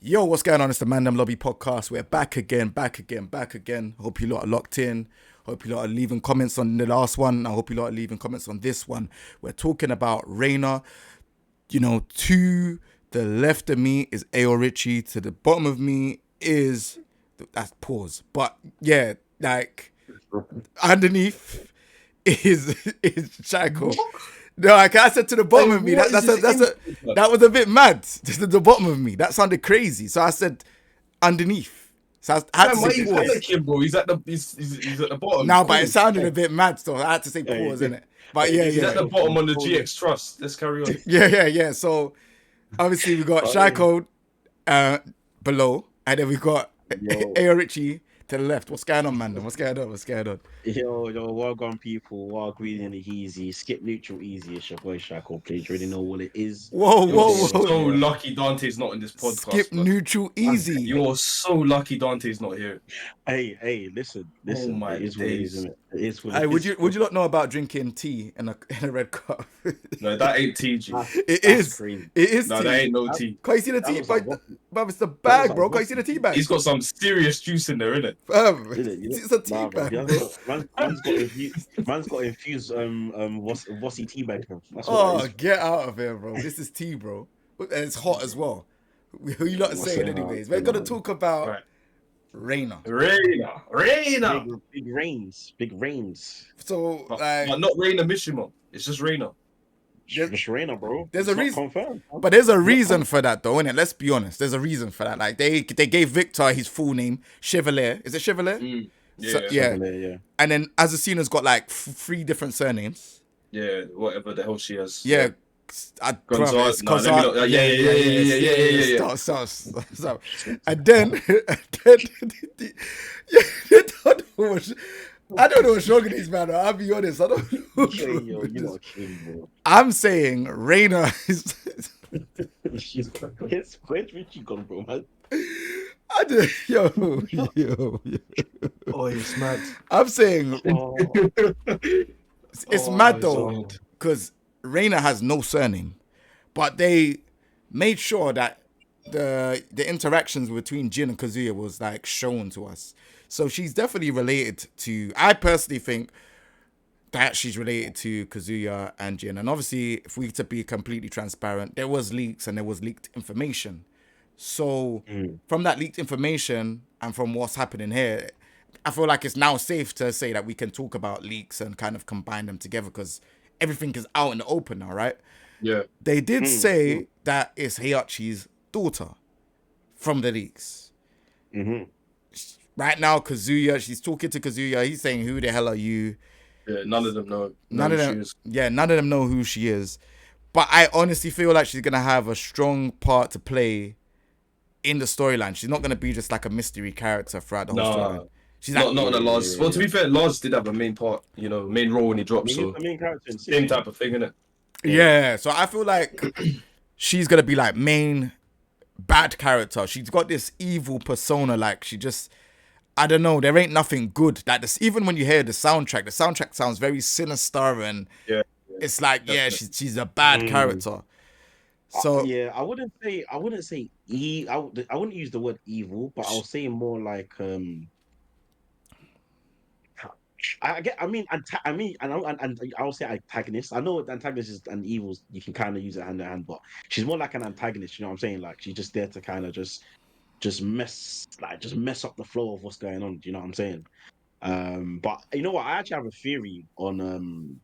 Yo, what's going on? It's the Mandem Lobby Podcast. We're back again. Hope you lot are locked in. Hope you lot are leaving comments on the last one. I hope you lot are leaving comments on this one. We're talking about Reina. You know, to the left of me is AyoRichie. To the bottom of me is... That's pause. But yeah, like, underneath is Shaiko. No, like I said to the bottom of me, that was a bit mad. Just at the bottom of me, that sounded crazy. So I said underneath. So I had to say pause. Him, bro. He's at the bottom. No, but it sounded a bit mad, so I had to say pause, innit? But He's at the bottom on the GX Trust. Let's carry on. Yeah. So obviously we got Shaiko below, and then we got AyoRichie to the left. What's going on, man? What's going on? Yo, welcome people. Wild green and easy. Skip neutral easy. It's your boy Shaco. Please really know what it is. Whoa. So lucky Dante's not in this podcast. Skip neutral easy. You're so lucky Dante's not here. Hey, listen. Oh my it is what it is, isn't it? It is what Hey, it would is. you not know about drinking tea in a red cup? No, that ain't tea, G. It is. Crazy. It is No, tea. that ain't no tea. Can't you see the tea bag? But it's the bag, bro. Can't you see the tea bag? He's got some serious juice in there, innit? It's a tea bag. Man's got infused Vossi tea bag. That's what Oh, it is. get out of here, bro. This is tea, bro. And it's hot as well. Who you not saying anyways? We're going to talk about Reina. Reina. Big rains. So, But not Reina Mishima. It's just Reina. Just Reina, bro. There's It's a not reason, confirmed. but there's a reason for that, though, innit? Let's be honest. There's a reason for that. Like they gave Victor his full name, Chevalier. Is it Chevalier? Yeah. So, yeah. Yeah. And then Asesina's got like 3 different surnames. Yeah, whatever the hell she has. Yeah. Gonzalez. No, yeah. Stop. And then I don't know what's wrong with these, man. I'll be honest. I don't know. You're not kidding, bro. I'm saying Reina is. Where's Richie gone, bro, man? Yo. Oh, it's mad. I'm saying Oh, it's mad though, because Reina has no surname, but they made sure that the interactions between Jin and Kazuya was like shown to us. So she's definitely related to. I personally think that she's related to Kazuya and Jin. And obviously, if we to be completely transparent, there was leaks and there was leaked information. So from that leaked information and from what's happening here, I feel like it's now safe to say that we can talk about leaks and kind of combine them together because everything is out in the open now, right? Yeah. They did say that it's Heihachi's daughter from the leaks. Right now, Kazuya, she's talking to Kazuya. He's saying, "Who the hell are you?" Yeah, none of them know. None of them know who she is. But I honestly feel like she's gonna have a strong part to play in the storyline. She's not gonna be just like a mystery character throughout the whole storyline. She's not in the Lars. Well, to be fair, Lars did have a main part, main role when he dropped. So main character in same type of thing, innit? Yeah. So I feel like she's gonna be like main bad character. She's got this evil persona. Like she just, I don't know. There ain't nothing good. Like this, even when you hear the soundtrack sounds very sinister and it's like she's a bad character. So I wouldn't say I wouldn't use the word evil, but I'll say more like I'll say antagonist. I know antagonist and evils you can kind of use it hand in hand, but she's more like an antagonist. You know what I'm saying? Like she's just there to kind of just mess up the flow of what's going on. Do you know what I'm saying? But you know what? I actually have a theory on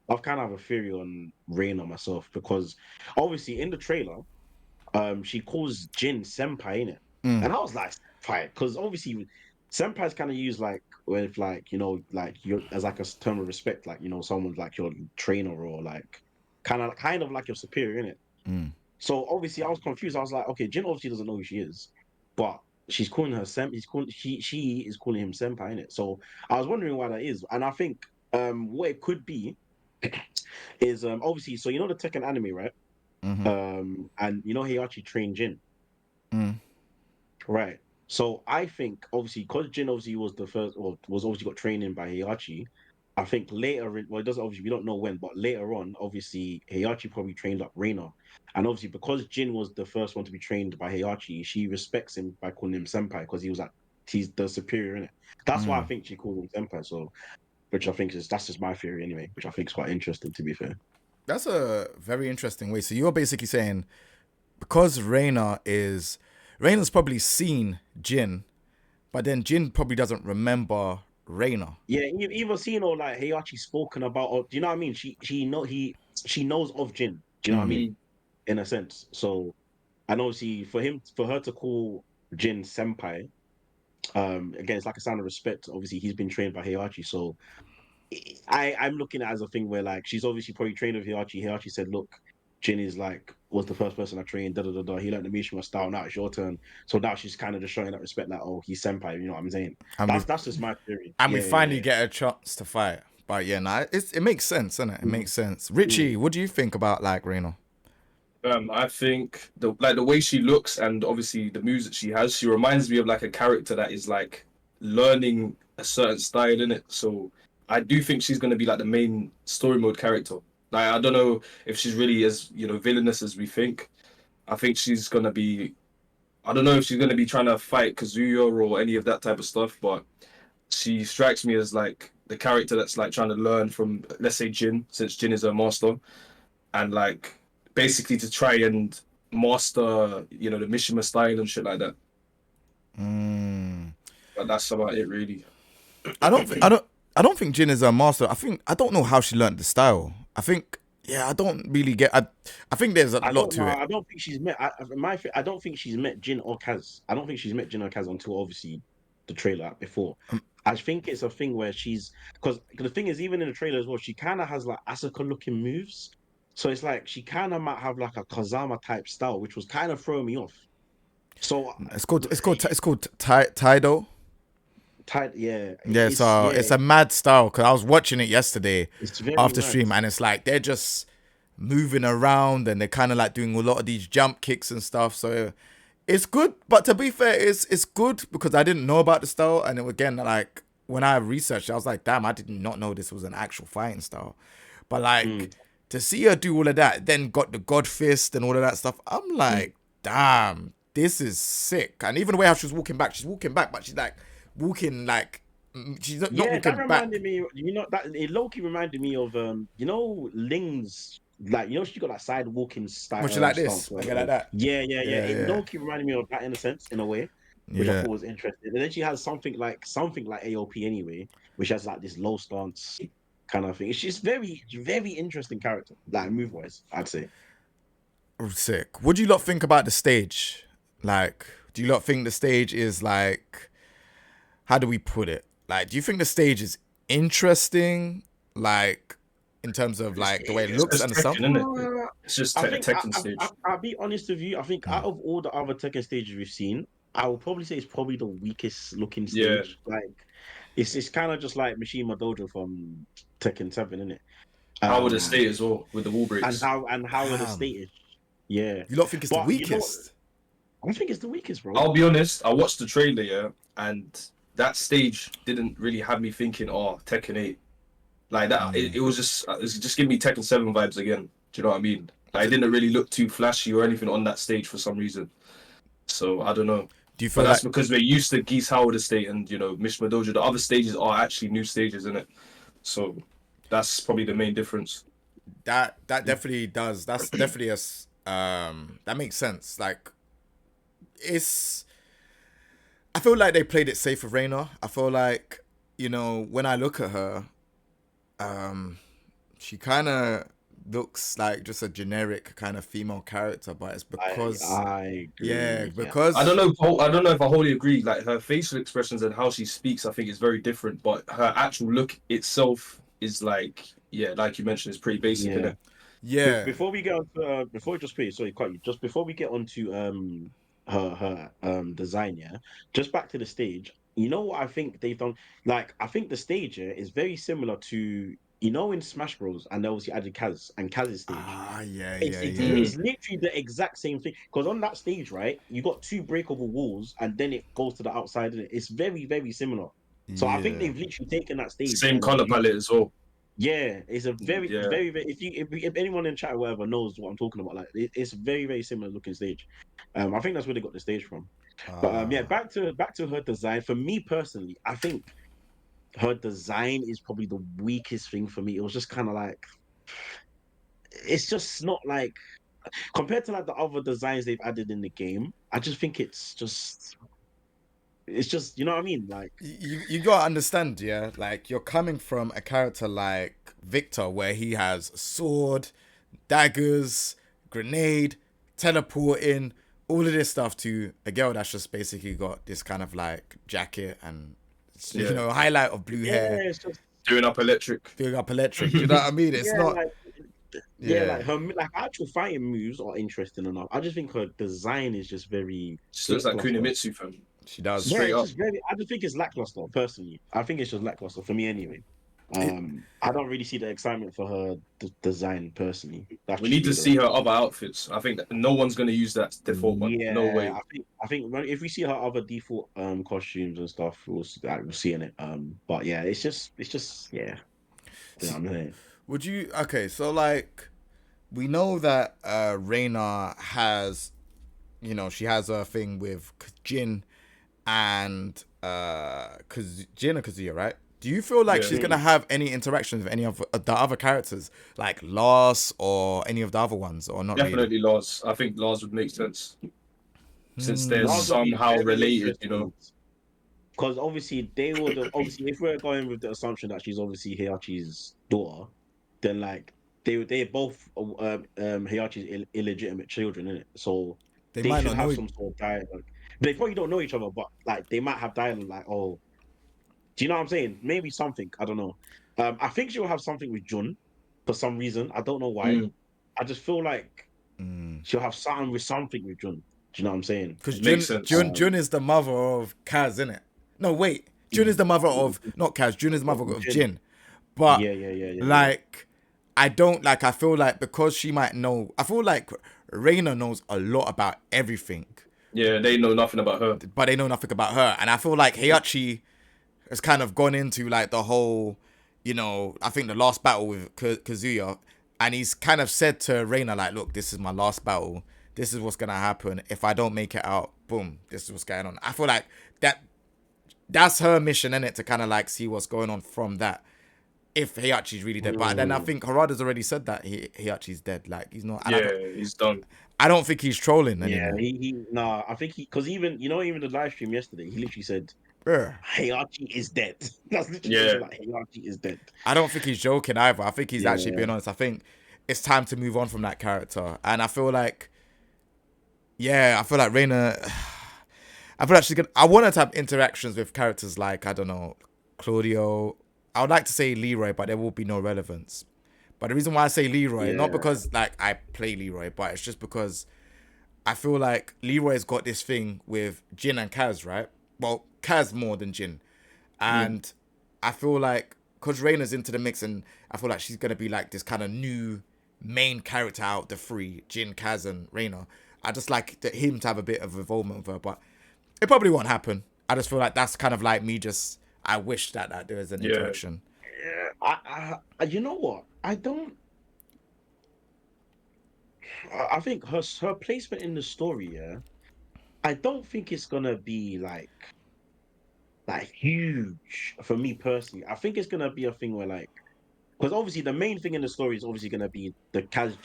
I've kind of have a theory on Reina myself because obviously in the trailer, she calls Jin senpai in it, and I was like, senpai, because obviously senpai is kind of used like with like like you're as like a term of respect, like someone's like your trainer or like kind of like your superior in it. So obviously I was confused. I was like, okay, Jin obviously doesn't know who she is, but she's calling her she is calling him senpai in it. So I was wondering why that is, and I think what it could be is obviously, so the Tekken anime, right? And Heihachi trained Jin, right? So I think obviously because Jin obviously was the first, or was obviously got training by Heihachi, I think later, well, it doesn't obviously, we don't know when, but later on, obviously, Heihachi probably trained up Reina. And obviously, because Jin was the first one to be trained by Heihachi, she respects him by calling him Senpai because he was like, he's the superior in it. That's why I think she called him Senpai. So, which I think is, that's just my theory anyway, which I think is quite interesting, to be fair. That's a very interesting way. So you're basically saying because Reina's probably seen Jin, but then Jin probably doesn't remember Reina. Yeah, even seen or like Heihachi spoken about, or do you know what I mean? She knows of Jin. Do you know what I mean? Mm. In a sense. So, and obviously for her to call Jin Senpai, again, it's like a sign of respect. Obviously, he's been trained by Heihachi, so I'm looking at it as a thing where like she's obviously probably trained with Heihachi. Heihachi said, "Look, Jin is like was the first person I trained. Da da da da. He learned the Mishima style. Now it's your turn." So now she's kind of just showing that respect, like, "Oh, he's senpai." You know what I'm saying? And we That's just my theory. and we Yeah, finally yeah. get a chance to fight. But yeah, nah, it makes sense, doesn't it? It makes sense. Richie, what do you think about like Reina? I think the way she looks and obviously the moves that she has, she reminds me of like a character that is like learning a certain style in it. So I do think she's gonna be like the main story mode character. Like I don't know if she's really as villainous as we think. I think she's gonna be. I don't know if she's gonna be trying to fight Kazuya or any of that type of stuff, but she strikes me as like the character that's like trying to learn from, let's say, Jin, since Jin is her master, and like basically to try and master, the Mishima style and shit like that. But that's about it, really. I don't think Jin is a master. I don't know how she learned the style. I don't really get. I think there's a lot to it. I don't think she's met. I don't think she's met Jin or Kaz. I don't think she's met Jin or Kaz until obviously the trailer before. I think it's a thing where because the thing is, even in the trailer as well, she kind of has like Asuka looking moves. So it's like she kind of might have like a Kazama type style, which was kind of throwing me off. So It's called Taido. yeah, Yeah, so it's a mad style because I was watching it yesterday it's very after mad. stream, and it's like they're just moving around and they're kind of like doing a lot of these jump kicks and stuff. So it's good, but to be fair, it's good because I didn't know about the style, and again, like when I researched, I was like, damn, I did not know this was an actual fighting style. But like to see her do all of that, then got the God Fist and all of that stuff, I'm like, damn, this is sick. And even the way how she's walking back, but she's like walking like she's not Yeah, walking that back. reminded me. That it low-key reminded me of Ling's, like she got that side walking style. Which is like this, stance, like that. Yeah. Yeah. It low-key reminded me of that in a sense, in a way, which I Yeah. thought was interesting. And then she has something like AOP anyway, which has like this low stance kind of thing. It's just very, very interesting character, like move-wise, I'd say. Sick. What do you lot think about the stage? Like, do you lot think the stage is like, how do we put it? Like, do you think the stage is interesting? Like, in terms of like the way it looks and the stuff? It's just I think Tekken stage. I'll be honest with you. I think out of all the other Tekken stages we've seen, I would probably say it's probably the weakest looking stage. Yeah. Like, it's kind of just like Mishima Dojo from Tekken 7, isn't it? How would it stay as well with the wall breaks? And how are the stated? Yeah. You lot think it's the weakest? I think it's the weakest, bro. I'll be honest. I watched the trailer, yeah, and that stage didn't really have me thinking, "Oh, Tekken 8." Like that, it was just giving me Tekken 7 vibes again. Do you know what I mean? Like, it didn't really look too flashy or anything on that stage for some reason. So I don't know. Do you feel but that's because we're used to Geese Howard Estate and Mishima Dojo. The other stages are actually new stages, isn't it? So that's probably the main difference. That definitely does. That's definitely that makes sense. Like, I feel like they played it safe with Reina. I feel like, when I look at her, she kind of looks like just a generic kind of female character, but it's because I agree, because I don't know if I wholly agree. Like, her facial expressions and how she speaks, I think is very different. But her actual look itself is like you mentioned, it's pretty basic, isn't it? Yeah. Before we get on to, just before we get on to her design, just back to the stage. You know what I think they've done? Like, I think the stage here is very similar to in Smash Bros. And they obviously added Kaz and Kaz's stage. It's literally the exact same thing. Because on that stage, right, you got two breakable walls, and then it goes to the outside. And it's very, very similar. So I think Yeah. they've literally taken that stage. Same and color used- palette as well. Yeah, it's a very, Yeah. very, very. If anyone in chat or whatever knows what I'm talking about, like it's a very, very similar looking stage. I think that's where they got the stage from. But yeah, back to her design. For me personally, I think her design is probably the weakest thing for me. It was just kind of like it's just not like compared to like the other designs they've added in the game. I just think it's just you know what I mean. Like you gotta understand, yeah. Like you're coming from a character like Victor, where he has sword, daggers, grenade, teleporting, all of this stuff, to a girl that's just basically got this kind of like jacket and you know highlight of blue hair, it's just Doing up electric. doing up electric. Do you know what I mean? It's yeah, not. like Yeah, like her like actual fighting moves are interesting enough. I just think her design is just very Just looks like lackluster. Kunimitsu, fam. she does. Yeah, Straight it's up. just very. I just think it's lackluster personally. I think it's just lackluster for me anyway. I don't really see the excitement for her design personally. That's We just need to me, see though. her other outfits. I think that no one's going to use that default one. Yeah, No way. I think if we see her other default costumes and stuff, we'll see in it. But yeah, it's just yeah. You know what I'm saying? Would you? Okay, so like we know that Reina has, you know, she has a thing with Jin and Jin and Kazuya, right? Do you feel like Yeah. she's gonna have any interactions with any of the other characters, like Lars or any of the other ones, or not? Definitely Lars. I think Lars would make sense. Since they're Lars would be somehow very related, you know. interesting. Because obviously they would obviously if we're going with the assumption that she's obviously Heihachi's daughter, then like they both Heihachi's illegitimate children in it, so They they might should not have know. some sort of dialogue. They probably don't know each other, but like they might have dialogue like, oh, do you know what I'm saying? Maybe something I don't know. I think she'll have something with Jun for some reason. I don't know why. I just feel like she'll have something with Jun. Do you know what I'm saying? Because Makes sense. Jun is the mother of Kaz, isn't it? No, wait. Jun is the mother of not Kaz. Jun is the mother of Jin. But Yeah. like, I don't like. I feel like because she might know. I feel like Reina knows a lot about everything, Yeah, they know nothing about her. but they know nothing about her. And I feel like Heihachi has kind of gone into like the whole, you know, I think the last battle with Kazuya, and he's kind of said to Reina like, look, this is my last battle. This is what's gonna happen. If I don't make it out, boom, this is what's going on. I feel like that's her mission, in it, to kind of like see what's going on from that. If Heihachi's really dead, but then I think Harada's already said that Heihachi's dead. Like he's not. Yeah, he's done. I don't think he's trolling Yeah, anymore. I think because even the live stream yesterday, he literally said, Yeah. Heihachi is dead. That's literally Yeah. like Heihachi is dead. I don't think he's joking either. I think he's Yeah. actually being honest. I think it's time to move on from that character, and I feel like, yeah, I feel like Reina. I feel like she's gonna. I want her to have interactions with characters like, I don't know, Claudio. I would like to say Leroy, but there will be no relevance. But the reason why I say Leroy, not because like I play Leroy, but it's just because I feel like Leroy's got this thing with Jin and Kaz, right? Well, Kaz more than Jin. And I feel like because Reina's into the mix, and I feel like she's going to be like this kind of new main character out of the three, Jin, Kaz, and Reina. I just like him to have a bit of involvement with her, but it probably won't happen. I just feel like that's kind of like me just, I wish that there was an interaction. Yeah, you know what? I think her placement in the story, yeah, I don't think it's gonna be like huge for me personally. I think it's gonna be a thing where like, because obviously the main thing in the story is obviously gonna be the Kaz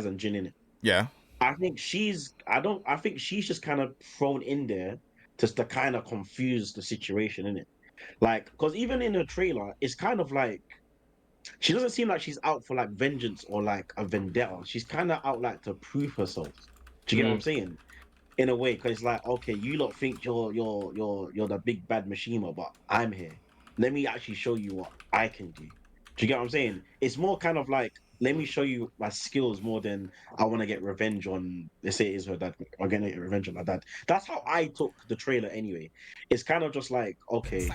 and Jin in it. Yeah. I think she's just kind of thrown in there just to kind of confuse the situation in it. Like, because even in the trailer, it's kind of like she doesn't seem like she's out for like vengeance or like a vendetta. She's kind of out like to prove herself. Do you get what I'm saying? In a way, because it's like, okay, you lot think you're the big bad Mishima, but I'm here. Let me actually show you what I can do. Do you get what I'm saying? It's more kind of like, let me show you my skills more than I want to get revenge on. Let's say it is her dad. I'm gonna get revenge on my dad. That's how I took the trailer anyway. It's kind of just like, okay,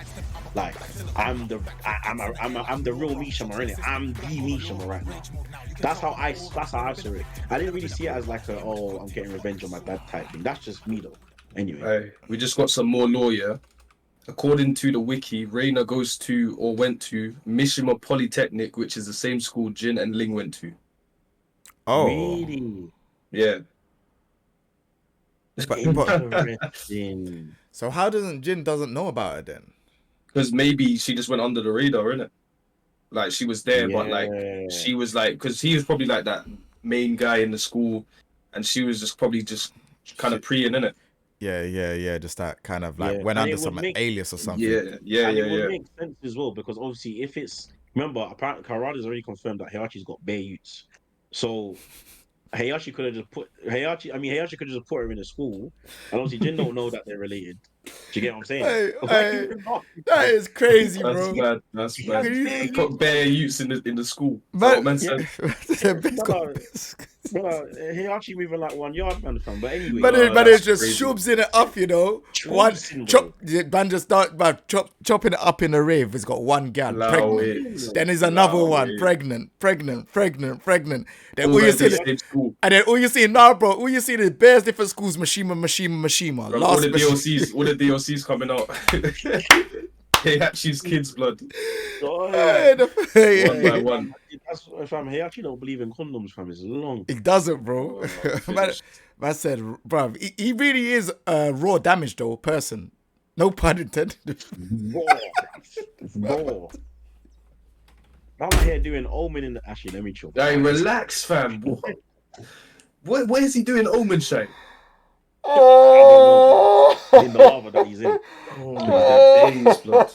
like I'm the real Mishima, innit? I'm the Mishima right now. That's how I saw it. I didn't really see it as like I'm getting revenge on my dad type thing. That's just me though. Anyway, We just got some more lore, yeah? According to the wiki, Reina goes to or went to Mishima Polytechnic, which is the same school Jin and Ling went to. Oh, Really? Yeah. Interesting. so how doesn't Jin doesn't know about it then? Because maybe she just went under the radar, innit? Like she was there, but like she was like, because he was probably like that main guy in the school, and she was just probably just kind of preying, innit? Yeah. Just that kind of like Yeah, went and under it would some make alias or something. and it would make sense as well because obviously if it's remember apparently Karada's already confirmed that Heihachi's got bare youths, so Heihachi could have just put Heihachi could have just put her in a school, and obviously Jin don't know that they're related. Do you get what I'm saying? Hey, that is crazy, That's bro. bad. That's bad. He got bare youths in the school. But Heihachi moving like 1 yard, man, fam. But anyway, but it's just crazy. shoobs in it up, you know. One chop, man just start chopping it up in the rave. It's got one gal pregnant. Then there's another one pregnant. Then all you see, and then all you see now, bro. All you see is bears different schools. Mashima. Bro, all the DLCs coming out. Heihachi's kids' blood. One by one. That's fam. Heihachi don't believe in condoms, fam. It's long. He doesn't, bro. Man said, bro, he really is a raw damage though person. No pun intended. Raw. I'm here doing Omen in the actually. Let me chill. Hey, relax, fam. Where is he doing Omen shine? In the lava that he's in. Oh my days, blood.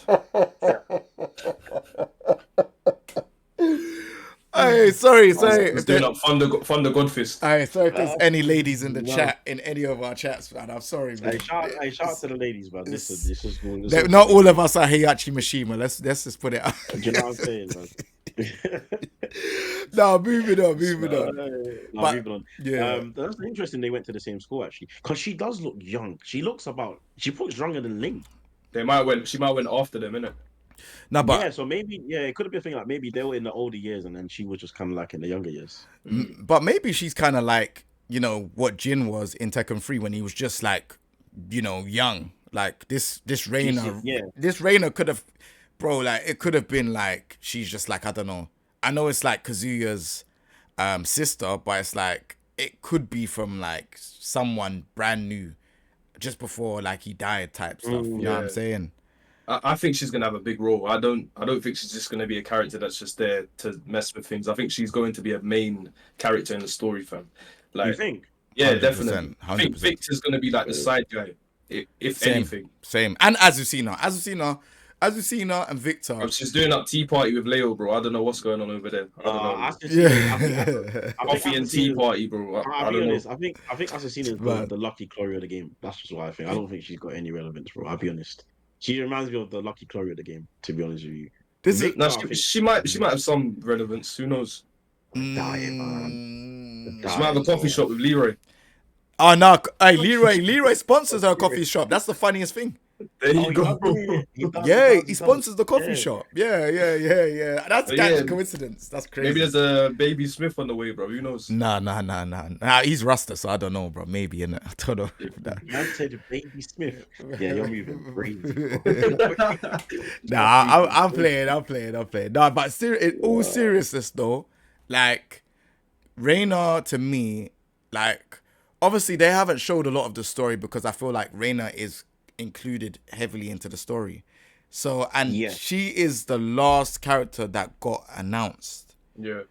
Hey, sorry. He's doing up Thunder Godfist. Hey, sorry if there's any ladies in the chat, in any of our chats, man. I'm sorry, man. Hey, shout out to the ladies, man. This is not all of us are Heihachi Mishima. Let's just put it out. Do you know what I'm saying, man? No, moving on. Moving on. Yeah. That's interesting. They went to the same school actually, because she does look young. She looks younger than Ling. She might have went after them, innit? No, but yeah, so maybe it could have been a thing like maybe they were in the older years and then she was just kind of like in the younger years. But maybe she's kind of like, you know, what Jin was in Tekken 3 when he was just like, you know, young. Like this Reina, this Reina could have, bro, like it could have been like she's just like, I don't know. I know it's like Kazuya's sister, but it's like it could be from like someone brand new just before like he died type stuff. You know what I'm saying? I think she's gonna have a big role. I don't think she's just gonna be a character that's just there to mess with things. I think she's going to be a main character in the story, fam. Like, you think? Yeah, 100%, definitely. 100%. I think Victor's gonna be like the side guy, if anything. Same. And Azucena and Victor. Bro, she's doing up tea party with Leo, bro. I don't know what's going on over there. I don't know. Coffee and tea party, bro. I'll be honest. I think Assassina is the lucky Chloe of the game. That's just what I think. I don't think she's got any relevance, bro. I'll be honest. She reminds me of the lucky Chloe of the game, to be honest with you. She might have some relevance. Who knows? She might have a coffee shop with Leroy. Oh no! Hey, Leroy sponsors her coffee shop. That's the funniest thing. There you go. He sponsors the coffee shop. Yeah. That's a coincidence. That's crazy. Maybe there's a Baby Smith on the way, bro. Who knows? Nah. He's Rasta, so I don't know, bro. Maybe, innit? I don't know. Man said Baby Smith. Yeah, you're moving crazy. Nah, I'm playing. No, but in all seriousness, though, like, Reina, to me, like, obviously they haven't showed a lot of the story because I feel like Reina is included heavily into the story. So, she is the last character that got announced. Yeah.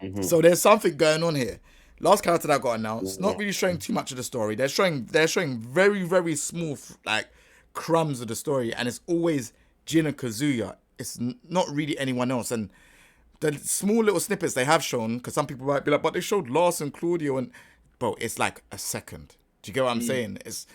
Mm-hmm. So there's something going on here. Last character that got announced, not really showing too much of the story. They're showing very, very small, like, crumbs of the story. And it's always Jin and Kazuya. It's not really anyone else. And the small little snippets they have shown, because some people might be like, but they showed Lars and Claudio. And, bro, it's like a second. Do you get what I'm saying? It's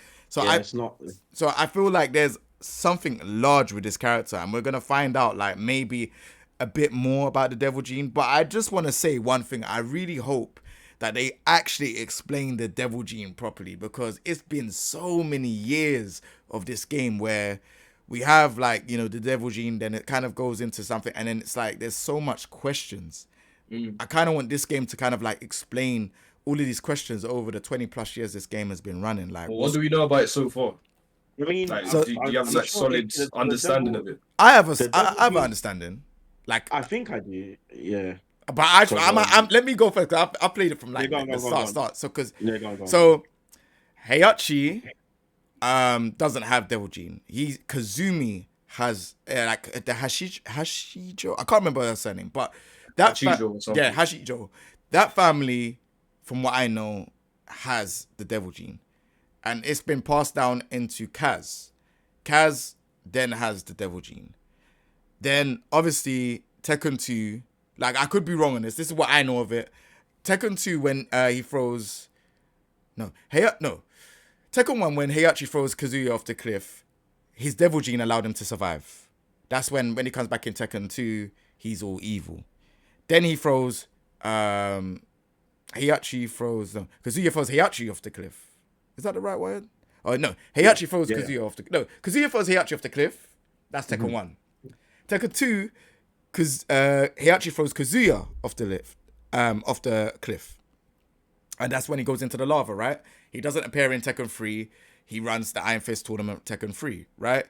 not. So I feel like there's something large with this character, and we're gonna find out like maybe a bit more about the Devil Gene. But I just want to say one thing: I really hope that they actually explain the Devil Gene properly, because it's been so many years of this game where we have like, you know, the Devil Gene, then it kind of goes into something, and then it's like there's so much questions. I kind of want this game to kind of like explain all of these questions over the 20 plus years this game has been running. Like, what do we know about it so far? I mean, Like, So- do you have I'm like sure solid the understanding devil- of it? I have The devil I have an being- understanding. Like, I think I do. Yeah. but I'm, Because, let me go first. 'Cause I played it from like go on, the go on, go on. start. So because Yeah, go on, go on. so Heihachi doesn't have Devil Gene. Kazumi has like the Hashijo. I can't remember her surname, but that Hachijo or something. yeah, Hashijo. That family, from what I know, has the Devil Gene, and it's been passed down into Kaz. Kaz then has the Devil Gene. Then obviously Tekken 2, like I could be wrong on this. This is what I know of it. Tekken 2 when he throws Tekken 1 when Heihachi throws Kazuya off the cliff, his Devil Gene allowed him to survive. That's when he comes back in Tekken 2, he's all evil. Then he throws Kazuya throws Heihachi off the cliff. Is that the right word? Oh no, Heihachi throws Kazuya off the Kazuya throws Heihachi off the cliff. That's Tekken 1. Tekken 2, Heihachi throws Kazuya off the cliff. And that's when he goes into the lava, right? He doesn't appear in Tekken 3. He runs the Iron Fist tournament Tekken 3, right?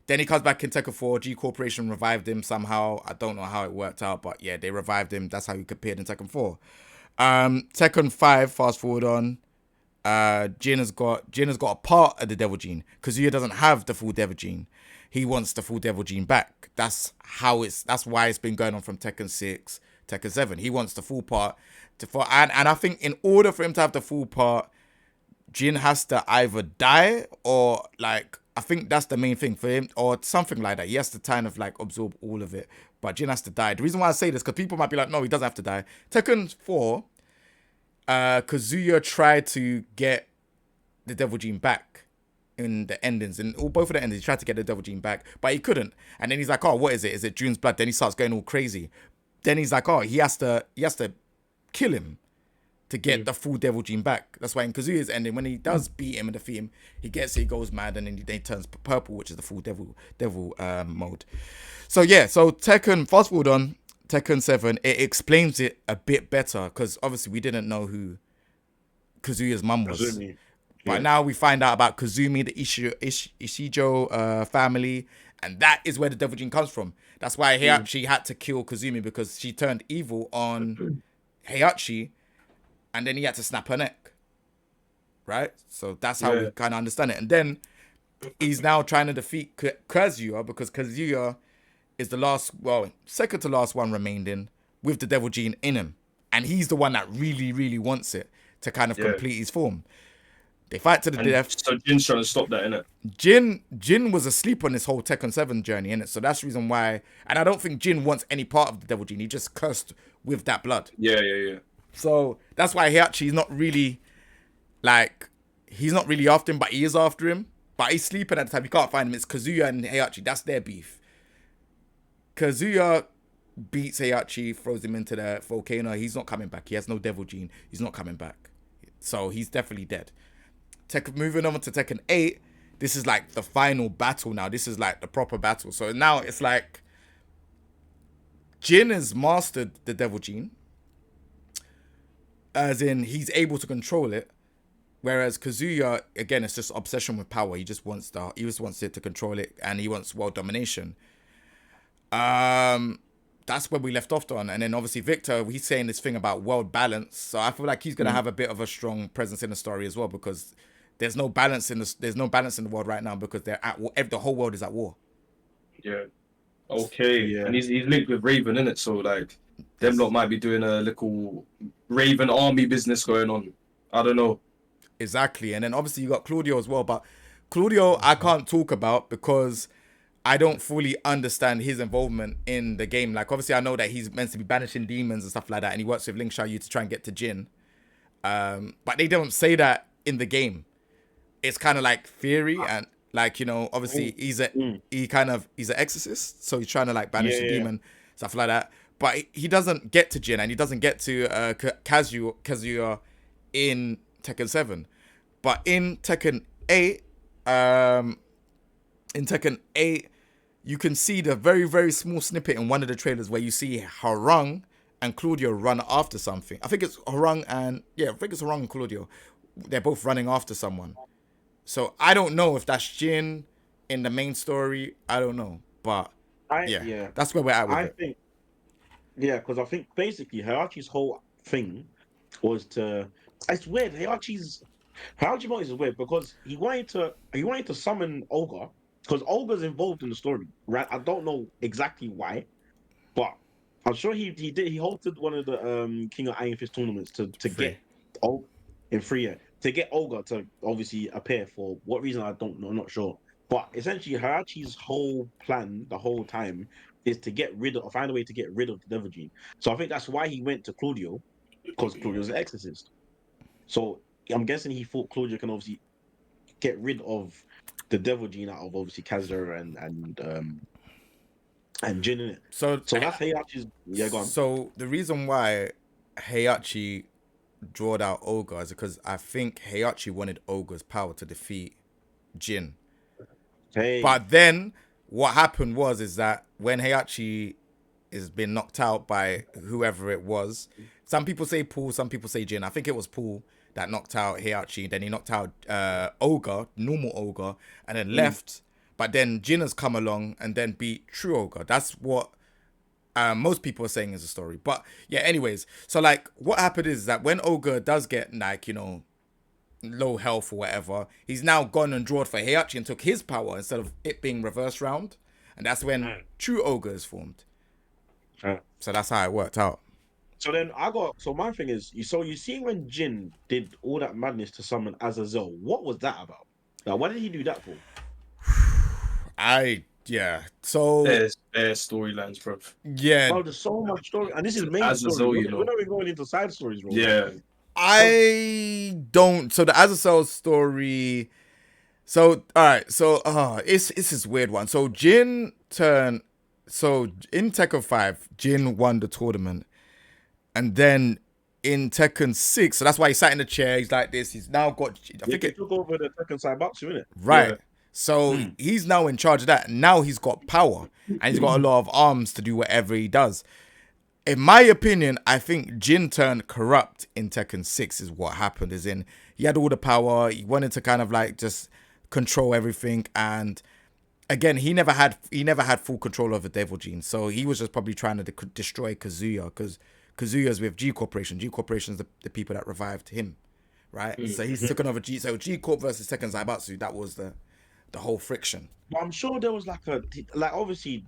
Then he comes back in Tekken 4. G Corporation revived him somehow. I don't know how it worked out, but yeah, they revived him. That's how he appeared in Tekken 4. Tekken 5, fast forward on. Jin has got a part of the Devil Gene. Kazuya doesn't have the full Devil Gene. He wants the full Devil Gene back. That's why it's been going on from Tekken 6, Tekken 7. He wants the full part. And I think in order for him to have the full part, Jin has to either die or like, I think that's the main thing for him, or something like that. He has to kind of like absorb all of it. But Jin has to die. The reason why I say this, because people might be like, no, he doesn't have to die. Tekken 4, Kazuya tried to get the Devil Gene back in the endings. In both of the endings, he tried to get the Devil Gene back, but he couldn't. And then he's like, oh, what is it? Is it June's blood? Then he starts going all crazy. Then he's like, oh, he has to kill him to get the full Devil Gene back. That's why in Kazuya's ending, when he does beat him and defeat him, he goes mad, and then he turns purple, which is the full devil mode. So yeah, so Tekken, fast forward on Tekken 7, it explains it a bit better, because obviously we didn't know who Kazuya's mum was. Kazumi. But now we find out about Kazumi, the Ishijo family, and that is where the Devil Gene comes from. That's why Heihachi had to kill Kazumi, because she turned evil on Heihachi, and then he had to snap her neck. Right? So that's how we kind of understand it. And then he's now trying to defeat Kazuya, because Kazuya is second to last one remaining with the Devil Gene in him. And he's the one that really, really wants it to kind of complete his form. They fight to the death. So Jin's trying to stop that, innit? Jin was asleep on this whole Tekken 7 journey, innit? So that's the reason why. And I don't think Jin wants any part of the Devil Gene. He just cursed with that blood. Yeah. So that's why Heihachi is not really, like, he's not really after him, but he is after him. But he's sleeping at the time. You can't find him. It's Kazuya and Heihachi. That's their beef. Kazuya beats Heihachi, throws him into the volcano. He's not coming back. He has no Devil Gene. He's not coming back. So he's definitely dead. Moving on to Tekken 8, this is like the final battle now. This is like the proper battle. So now it's like Jin has mastered the Devil Gene, as in he's able to control it, whereas Kazuya, again, it's just obsession with power. He just wants it to control it, and he wants world domination. That's where we left off on. And then obviously Victor, he's saying this thing about world balance. So I feel like he's gonna have a bit of a strong presence in the story as well, because there's no balance in the world right now, because they're at war. The whole world is at war. Yeah. Okay. Yeah. And he's linked with Raven, innit? So like them lot might be doing a little Raven army business going on. I don't know. Exactly. And then obviously you got Claudio as well, but Claudio I can't talk about because I don't fully understand his involvement in the game. Like, obviously I know that he's meant to be banishing demons and stuff like that, and he works with Ling Xiaoyu to try and get to Jin. But they don't say that in the game. It's kind of like theory, and like, you know, obviously he's an exorcist, so he's trying to like banish the demon, stuff like that. But he doesn't get to Jin, and he doesn't get to Kazuya in Tekken 7. But in Tekken 8, you can see the very, very small snippet in one of the trailers where you see Harung and Claudio run after something. I think it's Harung and Claudio. They're both running after someone. So I don't know if that's Jin in the main story. I don't know, but Yeah, that's where we're at with I it. think because I think basically Hayachi's whole thing was to. It's weird. Hayachi Moto is weird because he wanted to summon Olga because Olga's involved in the story, right? I don't know exactly why, but I'm sure he did. He hosted one of the King of Iron Fist tournaments to Free. get Olga in free to get Olga to obviously appear for what reason I don't know. I'm not sure. But essentially, Hayachi's whole plan the whole time is to find a way to get rid of the Devil Gene. So I think that's why he went to Claudio because Claudio's an exorcist. So I'm guessing he thought Claudio can obviously get rid of the Devil Gene out of obviously Kazura and Jin in it. So So that's Hayachi's. Yeah, go on. So the reason why Heihachi drawed out Olga is because I think Heihachi wanted Olga's power to defeat Jin. Hey, But then what happened is that when Heihachi is been knocked out by whoever it was, some people say Paul, some people say Jin. I think it was Paul that knocked out Heihachi. Then he knocked out Olga, normal Olga, and then left. But then Jin has come along and then beat True Olga. That's what most people are saying is the story. But yeah, anyways. So like what happened is that when Olga does get like, low health or whatever, he's now gone and drawed for Heihachi and took his power instead of it being reversed round. And that's when True Olga is formed. So that's how it worked out. So then so my thing is, you see when Jin did all that madness to summon Azazel, what was that about? Like, what did he do that for? So There's storylines, bro. yeah, Bro, there's so much story, and this is main Azazel, story. We're not even going into side stories, bro. Yeah. I don't. So the Azazel story. So all right. So it's this weird one. So Jin turned. So in Tekken 5, Jin won the tournament, and then in Tekken 6, so that's why he sat in the chair. He's like this. He's now got. I think he it took over the Tekken Saibatsu, innit? right. Yeah. So he's now in charge of that. Now he's got power, and he's got a lot of arms to do whatever he does. In my opinion, I think Jin turned corrupt in Tekken 6 is what happened. Is in he had all the power. He wanted to kind of like just control everything, and again, he never had full control over Devil Gene. So he was just probably trying to destroy Kazuya because Kazuya's with G Corporation. G Corporation's the people that revived him, right? So he's taken over G. So G Corp versus Tekken Zaibatsu. That was the whole friction. But I'm sure there was obviously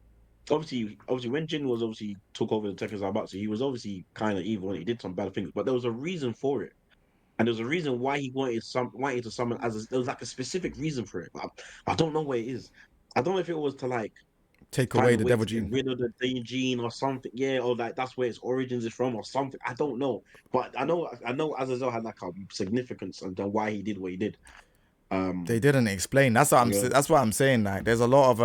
when Jin was obviously took over the Tekken Zaibatsu, he was obviously kind of evil and he did some bad things, but there was a reason for it. And there's a reason why he wanted to summon there was like a specific reason for it. I don't know what it is. I don't know if it was to like Take find away a the way Devil to get Gene. rid of the Devil Gene or something. Yeah, or like that's where its origins is from or something. I don't know. But I know Azazel had like a significance and then why he did what he did. They didn't explain. That's what I'm saying. Like, there's a lot of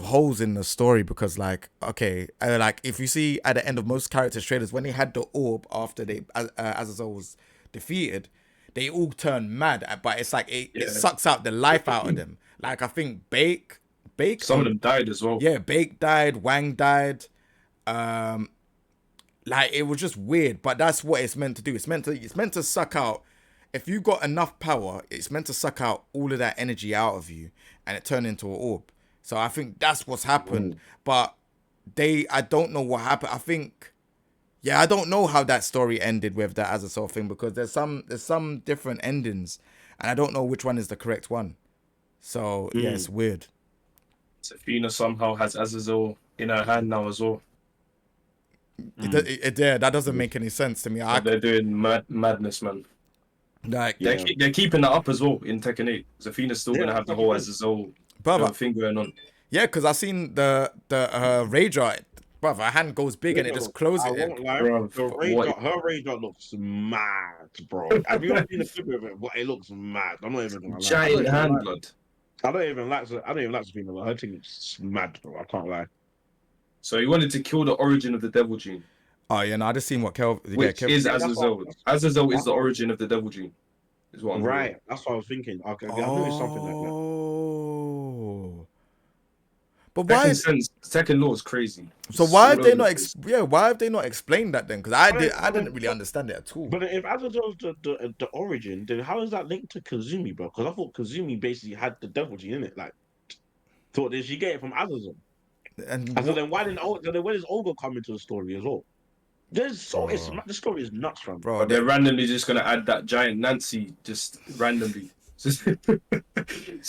holes in the story because, like, okay, like if you see at the end of most characters' trailers, when they had the orb after Azazel was defeated, they all turn mad. But it's like it sucks out the life out of them. Like I think Bake. Some of them died as well. Yeah, Bake died. Wang died. Like it was just weird. But that's what it's meant to do. It's meant to suck out. If you got enough power, it's meant to suck out all of that energy out of you, and it turned into an orb. So I think that's what's happened. But I don't know what happened. I don't know how that story ended with that Azazel thing because there's some different endings, and I don't know which one is the correct one. So yeah, it's weird. Safina somehow has Azazel in her hand now as well. That doesn't make any sense to me. They're doing madness, man. Like they're keeping that up as well in Tekken 8. Safina's still gonna have the whole Azazel thing going on. Yeah, because I've seen the Rager, brother. Her hand goes big and it just closes. I won't lie, her Rager looks mad, bro. Have you ever seen a clip of it? But it looks mad. I'm not even gonna lie. Giant hand blood. I don't even like Safina, but her thing looks mad, bro. I can't lie. So he wanted to kill the origin of the Devil Gene. Oh yeah, no, I just seen what Which is Azazel. Azazel is the origin of the Devil Gene. Is what I'm right. That's what I was thinking. Okay, I knew it was something like that. Oh. But why? Tekken Lore is crazy. So why have they not? Why have they not explained that then? Because I didn't really understand it at all. But if Azazel's the origin, then how is that linked to Kazumi, bro? Because I thought Kazumi basically had the devil gene in it. Like, thought did she get it from Azazel? And so then why does Olga come into the story as well? The story is nuts, fam. Bro, they're randomly just gonna add that giant Nancy just randomly. It's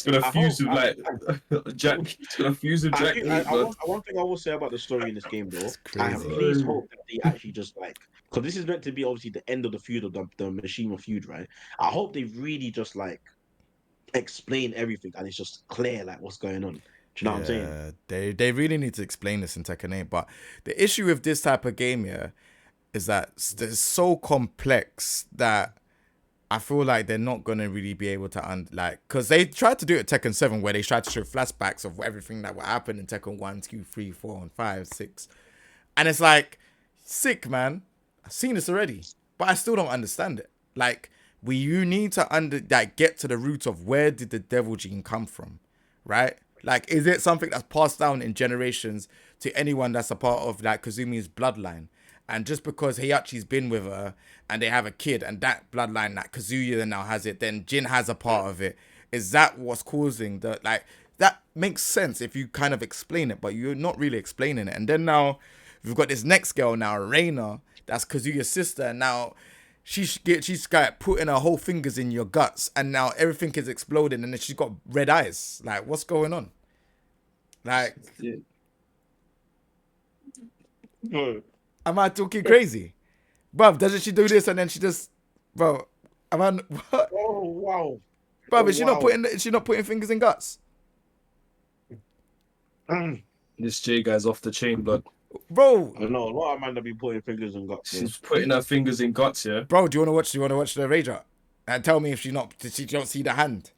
gonna fuse with like Jack. It's gonna fuse with Jack. One thing I will say about the story in this game, though, I please hope that they actually just like, because this is meant to be obviously the end of the feud of the Mishima feud, right? I hope they really just like explain everything and it's just clear like what's going on. Do you know what I'm saying? They really need to explain this in Tekken 8. But the issue with this type of game, is that it's so complex that I feel like they're not gonna really be able to because they tried to do it at Tekken 7 where they tried to show flashbacks of everything that would happen in Tekken 1, 2, 3, 4, and 5, 6. And it's like, sick, man. I've seen this already, but I still don't understand it. Like, you need to get to the root of where did the devil gene come from, right? Like, is it something that's passed down in generations to anyone that's a part of like Kazumi's bloodline? And just because Heihachi's been with her and they have a kid and that bloodline that Kazuya now has it, then Jin has a part of it. Is that what's causing that makes sense if you kind of explain it, but you're not really explaining it. And then now we've got this next girl now, Reina, that's Kazuya's sister. And now she's got putting her whole fingers in your guts and now everything is exploding and then she's got red eyes. Like, what's going on? Like, am I talking crazy? Bruv, doesn't she do this and then she just... Bro, am I... What? Oh, wow. Bruv, is she not putting fingers in guts? This J guy's off the chain, blood. Bro. I know, a lot of men that be putting fingers in guts. She's putting her fingers in guts, yeah? Bro, do you want to watch the Rage Out? And tell me if she don't see the hand.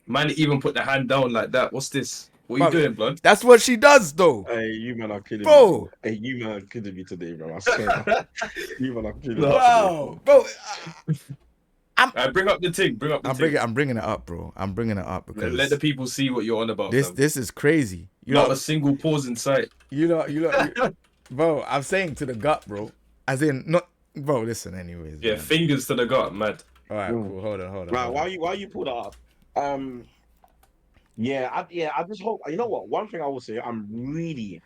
Man, even put the hand down like that. What's this? What are you doing, blood? That's what she does, though. Hey, you man are kidding me. Hey, you man are kidding me today, bro. I swear. You man are kidding me. Wow. Bro. Bring up the thing. I'm bringing it up, bro. I'm bringing it up because... Let the people see what you're on about, This is crazy. Not a single pause in sight. You know, bro, I'm saying to the gut, bro. As in, not... Bro, listen, anyways. Yeah, man. Fingers to the gut, mad. All right, cool. Hold on. Right, why you pull that up? I just hope. You know what? One thing I will say, I'm really,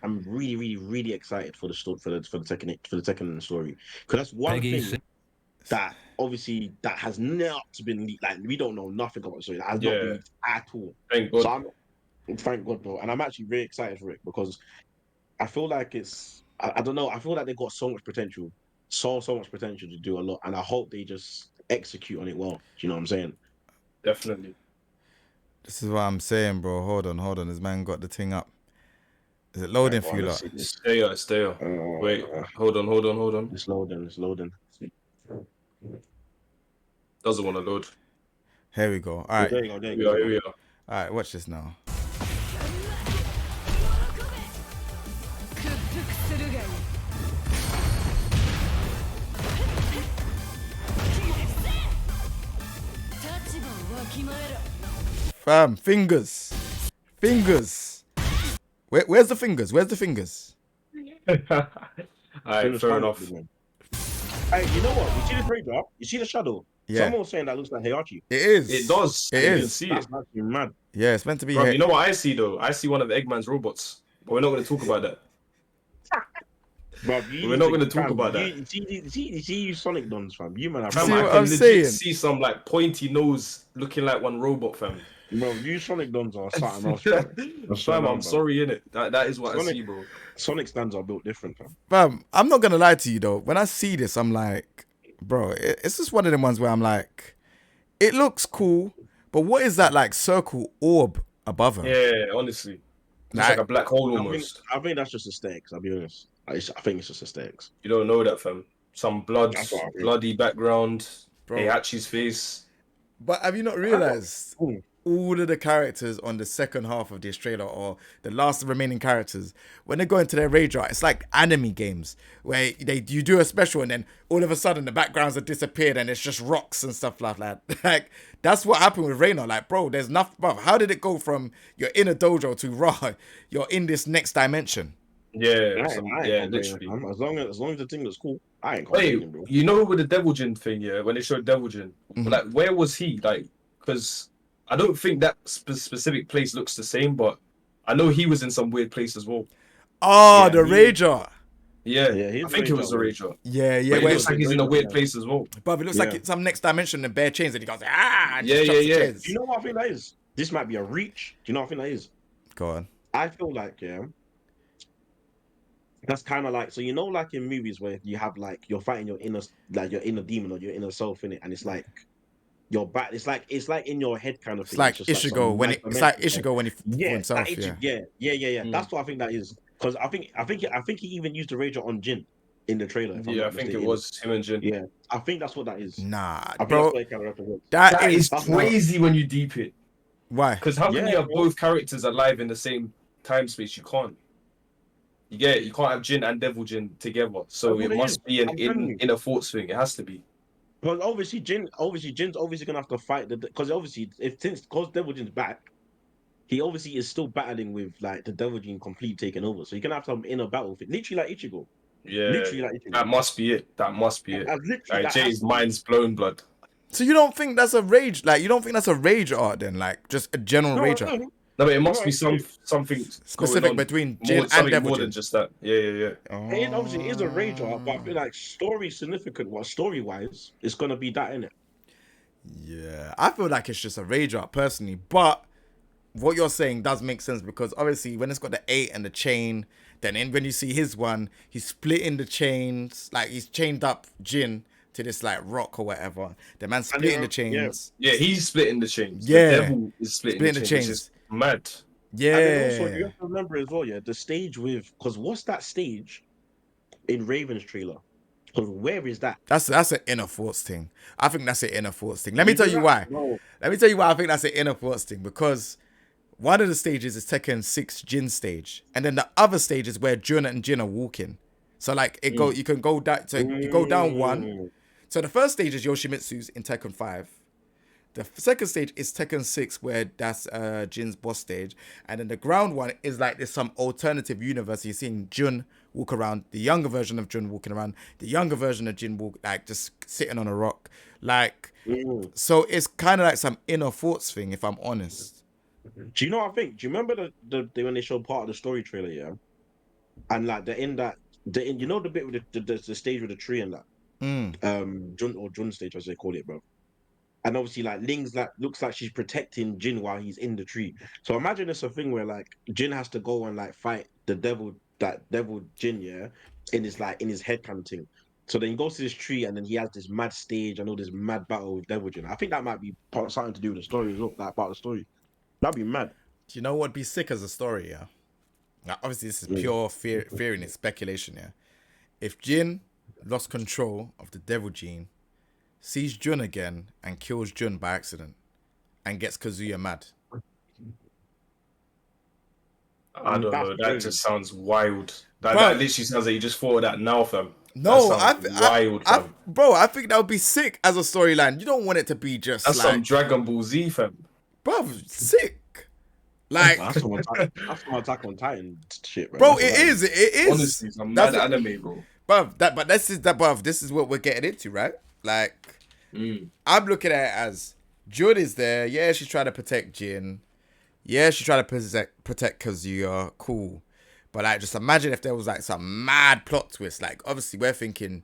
really excited for the Tekken story, because that's one thing that obviously that has not been leaked. Like, we don't know nothing about the story. That has not been leaked at all. Thank God. So thank God, bro. And I'm actually very excited for it because I feel like I don't know. I feel like they've got so much potential, so much potential to do a lot, and I hope they just execute on it well. Do you know what I'm saying? Definitely. This is what I'm saying, bro. Hold on. This man got the thing up. Is it loading for you lot? Stay up. Wait, hold on. It's loading. Doesn't want to load. Here we go. All right. There you go. Here we are. All right, watch this now. Fam, fingers. Where's the fingers? Alright, fair enough. Hey, you know what? You see the trailer? You see the shadow? Yeah. Someone was saying that looks like Heihachi. It is. It does. It you is. Can see That's it. actually mad. Yeah, it's meant to be. Bro, you know what I see though? I see one of Eggman's robots. But we're not going to talk about that. Bro, we're not going to talk about that. You see Sonic Dons, fam. You man, see I what can I'm saying? See some like pointy nose looking like one robot, fam. Bro, you Sonic Dons are something else, fam. I'm sorry, innit? That is what I see, bro. Sonic stands are built different, fam. Fam, I'm not gonna lie to you though. When I see this, I'm like, bro, it's just one of them ones where I'm like, it looks cool, but what is that like circle orb above him? Yeah, honestly, it's like a black hole almost. I think that's just aesthetics. I'll be honest. I think it's just aesthetics. You don't know that, fam. Some bloody background. Bro. Heihachi's face. But have you not realized all of the characters on the second half of this trailer, or the last remaining characters, when they go into their rage art, it's like anime games where you do a special and then all of a sudden the backgrounds have disappeared and it's just rocks and stuff like that. Like, that's what happened with Reina. Like, bro, there's nothing. Bro, how did it go from you're in a dojo to raw, you're in this next dimension? Yeah, yeah, literally. as long as the thing looks cool, I ain't Wait, complaining, bro. you know with the Devil Jin thing, yeah, when they showed Devil Jin, like where was he? Like, because I don't think that specific place looks the same, but I know he was in some weird place as well. Oh, the Rager. Yeah, he's I think it was the Rager. Yeah. But it looks like he's in a weird place as well. But it looks like it's some next dimension and bare chains, and he goes, and Yeah. the chains. Do you know what I think that is? This might be a reach. Do you know what I think that is? Go on. I feel like, that's kind of like, so you know, like in movies where you have like you're fighting your inner demon or your inner self in it, and it's like your back. It's like in your head kind of thing. It's like Ishigo when he for himself. Yeah. That's what I think that is, because I think he even used the Rager on Jin in the trailer. I think it was him and Jin. Yeah, I think that's what that is. Nah, I think bro, that's what it kind of represents. That is crazy when you deep it. Why? Because how can you have both characters alive in the same time space? You can't. You can't have Jin and Devil Jin together. So it must be an inner thoughts thing. It has to be. Because obviously Jin's obviously gonna have to fight because obviously because Devil Jin's back, he obviously is still battling with like the Devil Jin complete taking over. So you're gonna have some inner battle with it, literally like Ichigo. Yeah, literally like Ichigo. That must be it. Like Jay's mind's blown, blood. So you don't think that's a rage? Like, you don't think that's a rage art then? Like, just a general rage art? No, but it must be something specific between Jin and Devil more Jin. than just that. Yeah. It obviously is a rage art, but I feel like story-wise, it's gonna be that, innit? Yeah, I feel like it's just a rage art personally, but what you're saying does make sense, because obviously when it's got the 8 and the chain, then when you see his one, he's splitting the chains, like he's chained up Jin to this like rock or whatever. The man's splitting the chains. Yeah, he's splitting the chains. Yeah, the devil is splitting the chains. Which is mad. Yeah. And then also you have to remember as well, the stage because what's that stage in Raven's trailer? Because where is that? That's an inner thoughts thing. I think that's an inner thoughts thing. Let me tell you why. Let me tell you why I think that's an inner thoughts thing. Because one of the stages is Tekken 6 Jin stage, and then the other stage is where Jun and Jin are walking. So like you can go down. So you go down one. So the first stage is Yoshimitsu's in Tekken 5. The second stage is Tekken 6, where that's Jin's boss stage. And then the ground one is like there's some alternative universe. You're seeing Jun walk around, the younger version of Jun walking around, the younger version of Jin like just sitting on a rock. Like, so it's kind of like some inner thoughts thing, if I'm honest. Do you know what I think? Do you remember the when they showed part of the story trailer, yeah? And like you know the bit with the stage with the tree and that? Jun stage, as they call it, bro. And obviously, like Ling's like looks like she's protecting Jin while he's in the tree. So imagine it's a thing where like Jin has to go and like fight the devil Jin, yeah, in his head kind of thing. So then he goes to this tree and then he has this mad stage and all this mad battle with Devil Jin. I think that might be something to do with the story as well, like part of the story. That'd be mad. Do you know what'd be sick as a story, yeah? Now, obviously, this is pure fear and it's speculation, yeah? If Jin lost control of the Devil Gene, sees Jun again and kills Jun by accident and gets Kazuya mad. I don't know. That just sounds wild. That literally sounds like you just thought of that now, fam. No, wild, fam. Bro, I think that would be sick as a storyline. You don't want it to be just that's like some Dragon Ball Z, fam. Bro, sick. Like that's some Attack on Titan shit, bro. It is. Honestly, some mad anime, bro. But this is what we're getting into, right? Like, I'm looking at it as Jun is there. Yeah, she's trying to protect Jin. Yeah, she's trying to protect Kazuya. Cool. But like, just imagine if there was like some mad plot twist. Like, obviously, we're thinking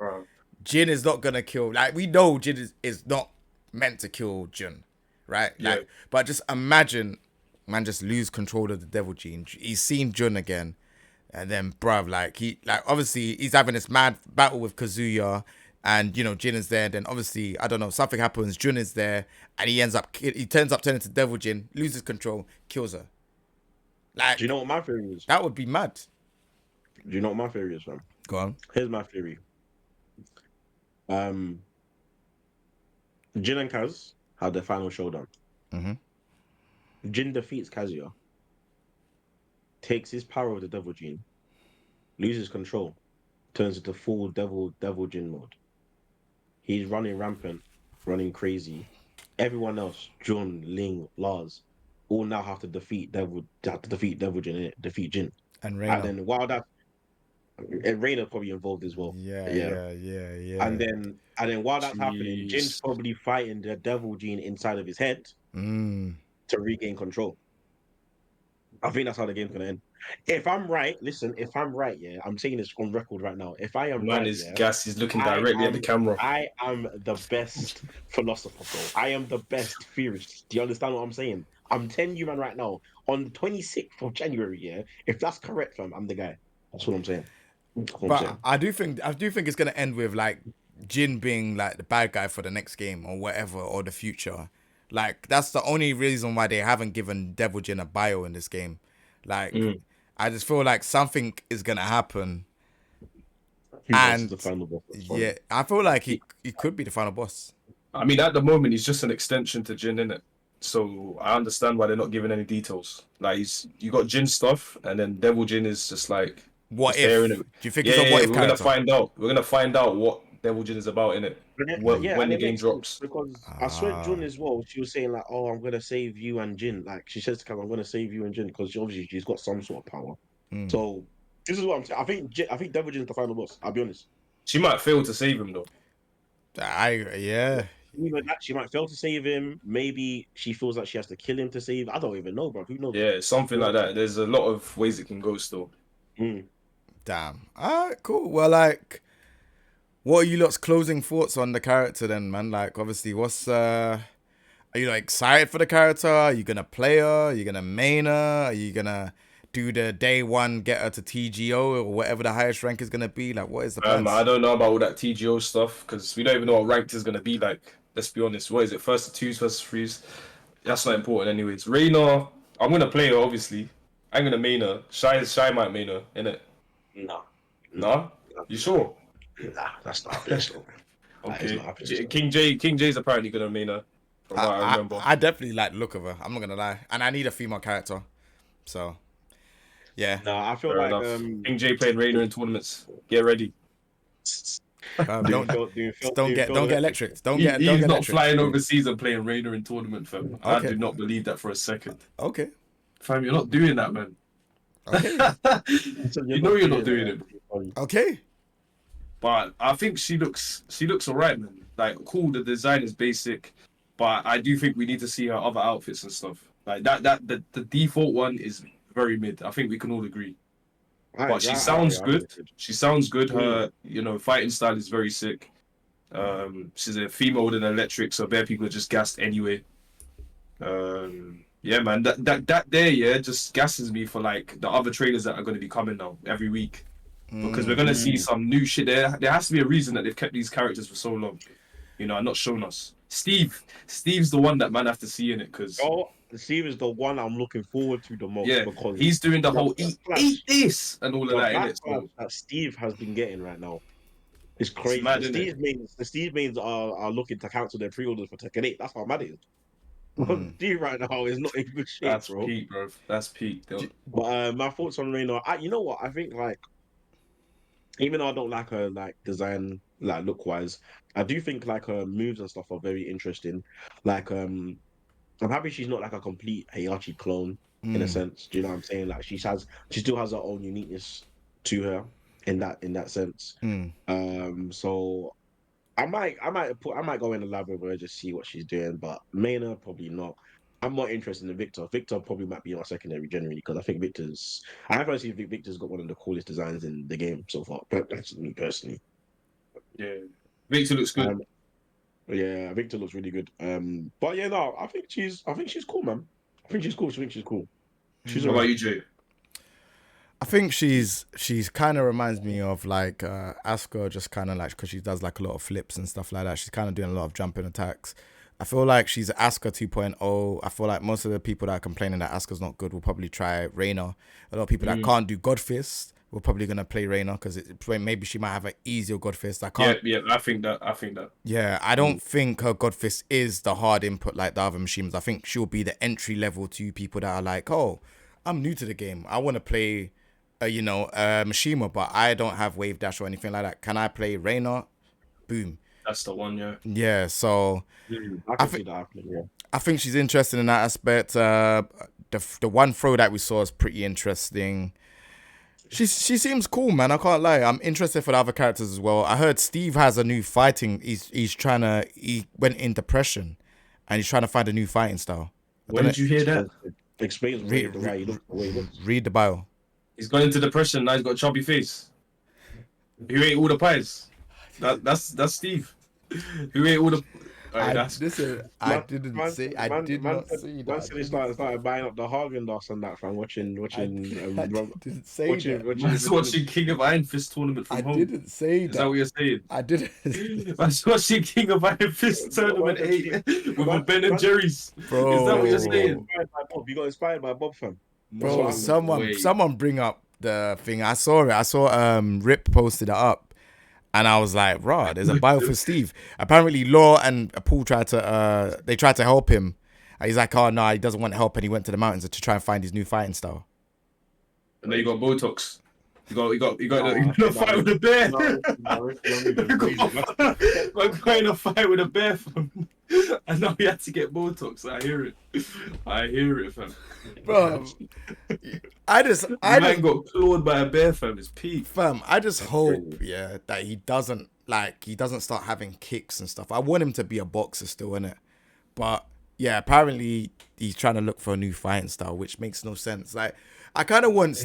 Jin is not gonna kill. Like, we know Jin is not meant to kill Jun, right? Like, but just imagine, man, just lose control of the Devil Gene. He's seen Jun again, and then, bruv, like obviously he's having this mad battle with Kazuya. And, you know, Jin is there. Then, obviously, I don't know, something happens. Jun is there. And he turns up turning into Devil Jin, loses control, kills her. Like, do you know what my theory is? That would be mad. Do you know what my theory is, fam? Go on. Here's my theory. Jin and Kaz had their final showdown. Jin defeats Kazuya, takes his power of the Devil Gene, loses control, turns into full Devil Jin mode. He's running rampant, running crazy. Everyone else, John, Ling, Lars, all now have to defeat Devil Jin, defeat Jin. And And Reina. then while that, and Reina probably involved as well. Yeah, Yeah. yeah, yeah, And yeah. then while that's happening, Jin's Jeez. probably fighting the Devil Gene inside of his head Mm. to regain control. I think that's how the game's gonna end. If I'm right, listen, if I'm right, yeah, I'm saying this on record right now. If I am Man right, is yeah, gas. He's looking I directly at the am camera. I am the best philosopher, bro. I am the best theorist. Do you understand what I'm saying? I'm telling you, man, right now, on the 26th of January, yeah, if that's correct, fam, I'm the guy. That's what I'm saying. That's what I'm But saying. I do think it's gonna end with like Jin being like the bad guy for the next game or whatever or the future. Like that's the only reason why they haven't given Devil Jin a bio in this game. Like I just feel like something is gonna happen, Who else is and the final boss? That's yeah, fine. I feel like he could be the final boss. I mean, at the moment, he's just an extension to Jin, innit? So I understand why they're not giving any details. Like you got Jin stuff, and then Devil Jin is just like What just if? there in Do it. you think Yeah, it's a yeah, what yeah, if we're gonna character? find out. We're gonna find out what Devil Jin is about in it Yeah, when and the it game makes sense drops. because I swear Jun as well. She was saying like, "Oh, I'm gonna save you and Jin." Like she says to Cam, "I'm gonna save you and Jin," because obviously she's got some sort of power. Mm. So this is what I'm saying. I think Devil Jin's the final boss. I'll be honest. She might fail to save him though. Yeah. Even that she might fail to save him. Maybe she feels like she has to kill him to save. I don't even know, bro. Who knows? Yeah, something like that. There's a lot of ways it can go still. Mm. Damn. All right, cool. Well, like, what are you lot's closing thoughts on the character then, man? Like, obviously, are you like excited for the character? Are you gonna play her? Are you gonna main her? Are you gonna do the day one get her to TGO or whatever the highest rank is gonna be? Like, what is the plans? I don't know about all that TGO stuff because we don't even know what ranked is gonna be like. Let's be honest. What is it? First to twos, first to threes. That's not important, anyways. Reina, I'm gonna play her obviously. I'm gonna main her. Shy might main her, innit? No, Nah? You sure? nah, that's not happening. Still. That is Okay. not happening. Still. King J's apparently gonna main her, from what I remember. I definitely like the look of her. I'm not gonna lie, and I need a female character. So, yeah. No, I feel Fair like enough. King J played Reina in tournaments. Get ready. Don't get electric. Don't get He's not electric. flying overseas and playing Reina in tournament, fam. I Okay. do not believe that for a second. Okay. Fam, you're not doing that, man. Okay. You know you're not doing it. Okay. But I think she looks alright, man. Like, cool, the design is basic, but I do think we need to see her other outfits and stuff. Like the default one is very mid. I think we can all agree. But she sounds good. She sounds good. Her, fighting style is very sick. She's a female with an electric, so bare people are just gassed anyway. Yeah, man, that there, yeah, just gasses me for like the other trailers that are going to be coming now every week, because we're going to see some new shit. There has to be a reason that they've kept these characters for so long, and not shown us. Steve's the one that man have to see in it, because Steve is the one I'm looking forward to the most. yeah, because he's doing the whole eat this and all of that in it. So that Steve has been getting right now is crazy. mad, The Steve mains are looking to cancel their pre-orders for Tekken 8. That's how mad it is. Steve right now is not in good shape, that's bro. peak, bro. That's peak. But my thoughts on Reina, you know what? I think like, even though I don't like her like design, like look wise, I do think like her moves and stuff are very interesting. Like I'm happy she's not like a complete AyoRichie clone in a sense. Do you know what I'm saying? Like she still has her own uniqueness to her in that sense. So I might go in the lab with her, just see what she's doing, but Maina probably not. I'm more interested in Victor. Victor probably might be my secondary generally, because I think I personally think Victor's got one of the coolest designs in the game so far. But that's me personally. Yeah, Victor looks good. Yeah, Victor looks really good. But yeah, no, I think she's cool, man. I think she's cool. She's What alright. about you, Jay? I think she's kind of reminds me of like Asuka, just kind of like, because she does like a lot of flips and stuff like that. She's kind of doing a lot of jumping attacks. I feel like she's Asuka 2.0. I feel like most of the people that are complaining that Asuka's not good will probably try Reina. A lot of people that can't do God Fist we're probably gonna play Reina because maybe she might have an easier God Fist. I can't. Yeah, I think that. Yeah, I don't think her God Fist is the hard input like the other machines. I think she'll be the entry level to people that are like, oh, I'm new to the game. I want to play, Mishima, but I don't have wave dash or anything like that. Can I play Reina? Boom. That's the one, yeah. Yeah, so I can see that happening, yeah. I think she's interested in that aspect. The one throw that we saw is pretty interesting. She seems cool, man. I can't lie. I'm interested for the other characters as well. I heard Steve has a new fighting. He went in depression, and he's trying to find a new fighting style. When did you hear that? Explain the way he looks. Read the bio. He's gone into depression. Now he's got a chubby face. Who ate all the pies? That's Steve. Who ate all the? I didn't say that. Once he started buying up the Haagen-Dazs and that from watching. Didn't say that. Man's watching King of Iron Fist tournament from home. I didn't say that. Is that what you're saying? I didn't. Man's watching King of Iron Fist tournament 8 with a Ben and Jerry's. Bro. Is that what you're saying? You got inspired by Bob, fam. Bro, someone bring up the thing. I saw it. I saw Rip posted it up. And I was like, "Raw, there's a bio for Steve." Apparently, Law and Paul tried to help him. And he's like, "Oh no, he doesn't want help," and he went to the mountains to try and find his new fighting style. And then you got Botox. You got to fight with a bear. I'm going to fight with a bear, fam. And now he had to get Botox. I hear it, fam. Bro, I just got clawed by a bear, fam. It's peak, fam. I just hope, that he doesn't start having kicks and stuff. I want him to be a boxer still, innit? But yeah, apparently he's trying to look for a new fighting style, which makes no sense. Like, I kind of want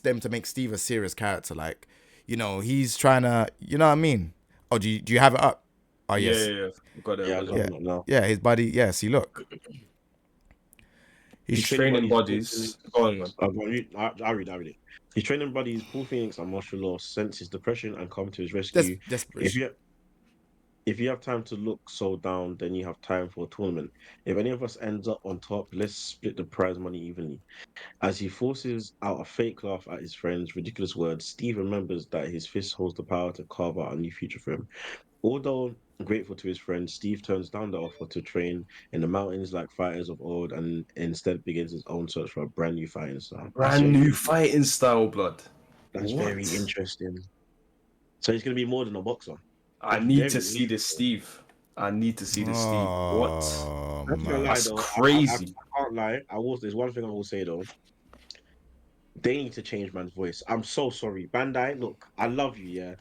them to make Steve a serious character. Like, he's trying to, you know what I mean? Oh, do you have it up? Oh yes. Yeah. Got it. Yeah, his body. Yeah, see, look. He's training bodies. Go on, man. I'll read it. He's training buddies, Paul Phoenix and Martial Law, sense his depression and come to his rescue. If you have time to look so down, then you have time for a tournament. If any of us ends up on top, let's split the prize money evenly. As he forces out a fake laugh at his friend's ridiculous words, Steve remembers that his fist holds the power to carve out a new future for him. Although grateful to his friend, Steve turns down the offer to train in the mountains like fighters of old and instead begins his own search for a brand new fighting style. Fighting style, blood. That's very interesting. So he's going to be more than a boxer. I need to see this, Steve. What? That's crazy. I can't lie. There's one thing I will say though. They need to change man's voice. I'm so sorry. Bandai, look, I love you, yeah.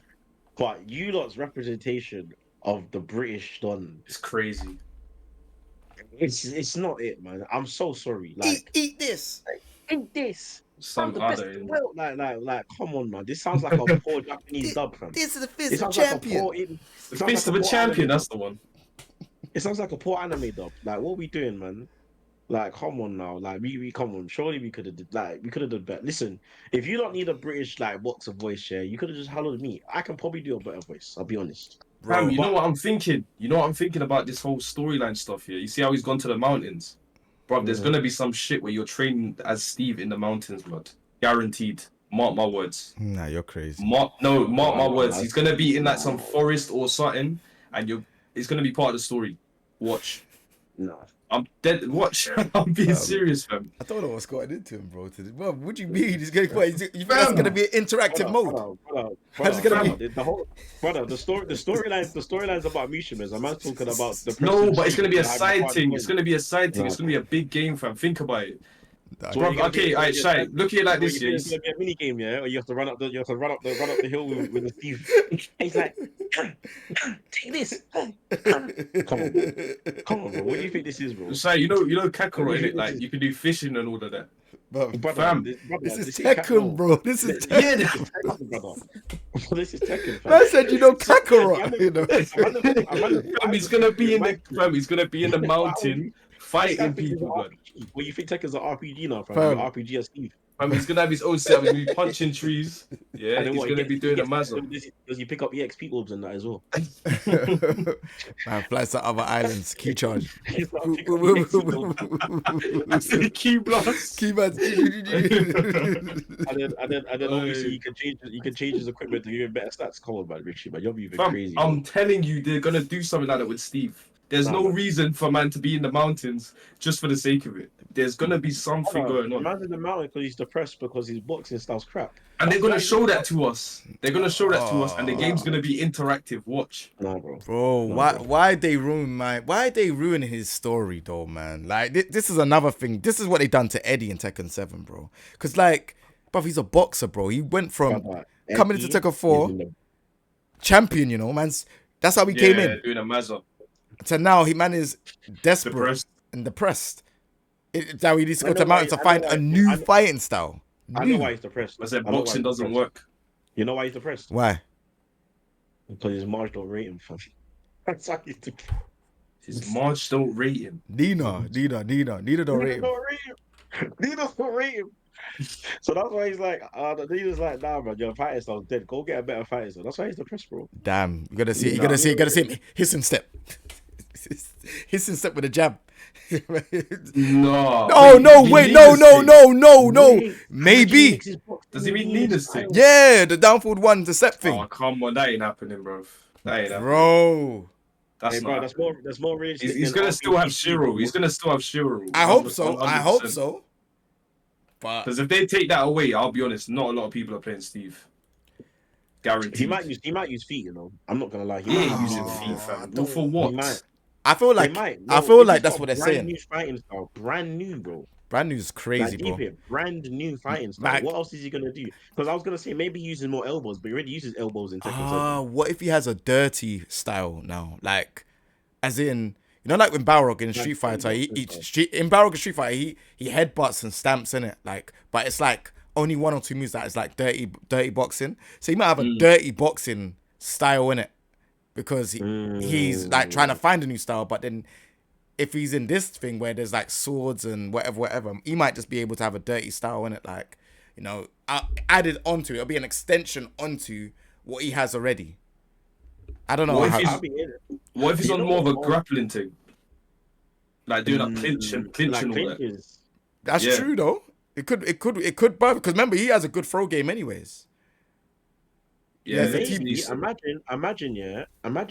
But you lot's representation of the British Don. It's crazy. It's not it, man. I'm so sorry. Like eat this. Eat this. Some the best other in the world. Like, come on, man. This sounds like a poor Japanese dub, fam. This is the fist of a champion. The fist of a champion, that's the one. It sounds like a poor anime dub. Like, what are we doing, man? Like, come on now. Like, we come on. Surely we could have done better. Listen, if you don't need a British like boxer voice, yeah, you could have just hollowed me. I can probably do a better voice. I'll be honest. Bro, you know what I'm thinking? You know what I'm thinking about this whole storyline stuff here? You see how he's gone to the mountains? Bro, there's going to be some shit where you're training as Steve in the mountains, blood. Guaranteed. Mark my words. Nah, you're crazy. Mark my words. He's going to be in like some forest or something, and it's going to be part of the story. Watch. No. I'm dead. Watch. I'm being serious, fam. I don't know what's going into him, bro. Well, what do you mean? He's going to you think that's going to be an interactive mode? How's it going to be? The storylines about Mishimas. I'm not talking about the. No, but it's going to be a side thing. It's going to be a side thing. It's going to be a big game, fam. Think about it. Bro, okay, alright, Shai. Look at it like this. It's gonna be a mini game, yeah. Or you have to run up the hill with the Steve. He's like, take this. Come on, bro. What do you think this is, bro? Shai, you know Kakarot, innit? Like you can do fishing and all of that. Fam, this is Tekken, bro. This is Tekken. This is Tekken. I said, Kakarot. He's gonna be in the mountain. Fighting people, blood. Well, you think Tekken's an RPG now, fam? RPG as Steve. He's gonna have his own setup. He's gonna be punching trees. Yeah, And then he's what, gonna be doing a mazza. Does he pick up EXP orbs and that as well? Man, flies to other islands. Key charge. He's not picking up EXP orbs. Key blast. Key man. and then obviously he can change his equipment to give him better stats. Come on, man, Richie, man, you're moving crazy. I'm telling you, they're gonna do something like that with Steve. There's no reason for man to be in the mountains just for the sake of it. There's gonna be something going on. Man's in the mountain because he's depressed because his boxing style's crap. And they're gonna show that to us. They're gonna show that to us, and the game's gonna be interactive. Watch. No, bro. Bro, why they ruin his story though, man? Like this is another thing. This is what they done to Eddie in Tekken 7, bro. Cause like, bruv, he's a boxer, bro. He went from coming into Tekken 4 champion, you know, man's. That's how he came in. Doing a mazza. So now man is desperate and depressed. It's how he needs to go to the mountain to find a new fighting style. I know why he's depressed. I said boxing doesn't work. You know why he's depressed? Why? Because his Marge don't rate him. That's why he's depressed. His Marge don't rate him. Nina don't rate him. Nina don't rate him. So that's why he's like, Nina's like, nah, man, your fighting style's dead. Go get a better fighting style. That's why he's depressed, bro. Damn, you gotta see him hissing step. Hissing step with a jab. No. Oh no! Wait! No! Maybe. Does he mean Nina's thing? Yeah, the downforward one, the step thing. Oh come on, that ain't happening, bro. That ain't happening. Bro. That's more realistic. He's gonna still have Shiro. He's gonna still have Shiro. I hope so. But because if they take that away, I'll be honest, not a lot of people are playing Steve. Guaranteed. He might use feet, you know. I'm not gonna lie. He ain't using feet, fam. Well, for what? I feel like that's what they're saying. New fighting style, brand new, bro. Brand new is crazy, bro. Brand new fighting style. What else is he gonna do? Because I was gonna say maybe he uses more elbows, but he already uses elbows in Tekken 7. What if he has a dirty style now? Like, as in, you know, like when Balrog in Street Fighter, he headbutts and stamps in it, like, but it's like only one or two moves that is like dirty boxing. So he might have a dirty boxing style in it. Because he's like trying to find a new style, but then if he's in this thing where there's like swords and whatever, he might just be able to have a dirty style in it, like, you know, added onto it. It'll be an extension onto what he has already. I don't know. What if he's on more of a grappling thing, like doing a clinch and all that? That's true though. It could, but because remember he has a good throw game anyways. Yeah, imagine.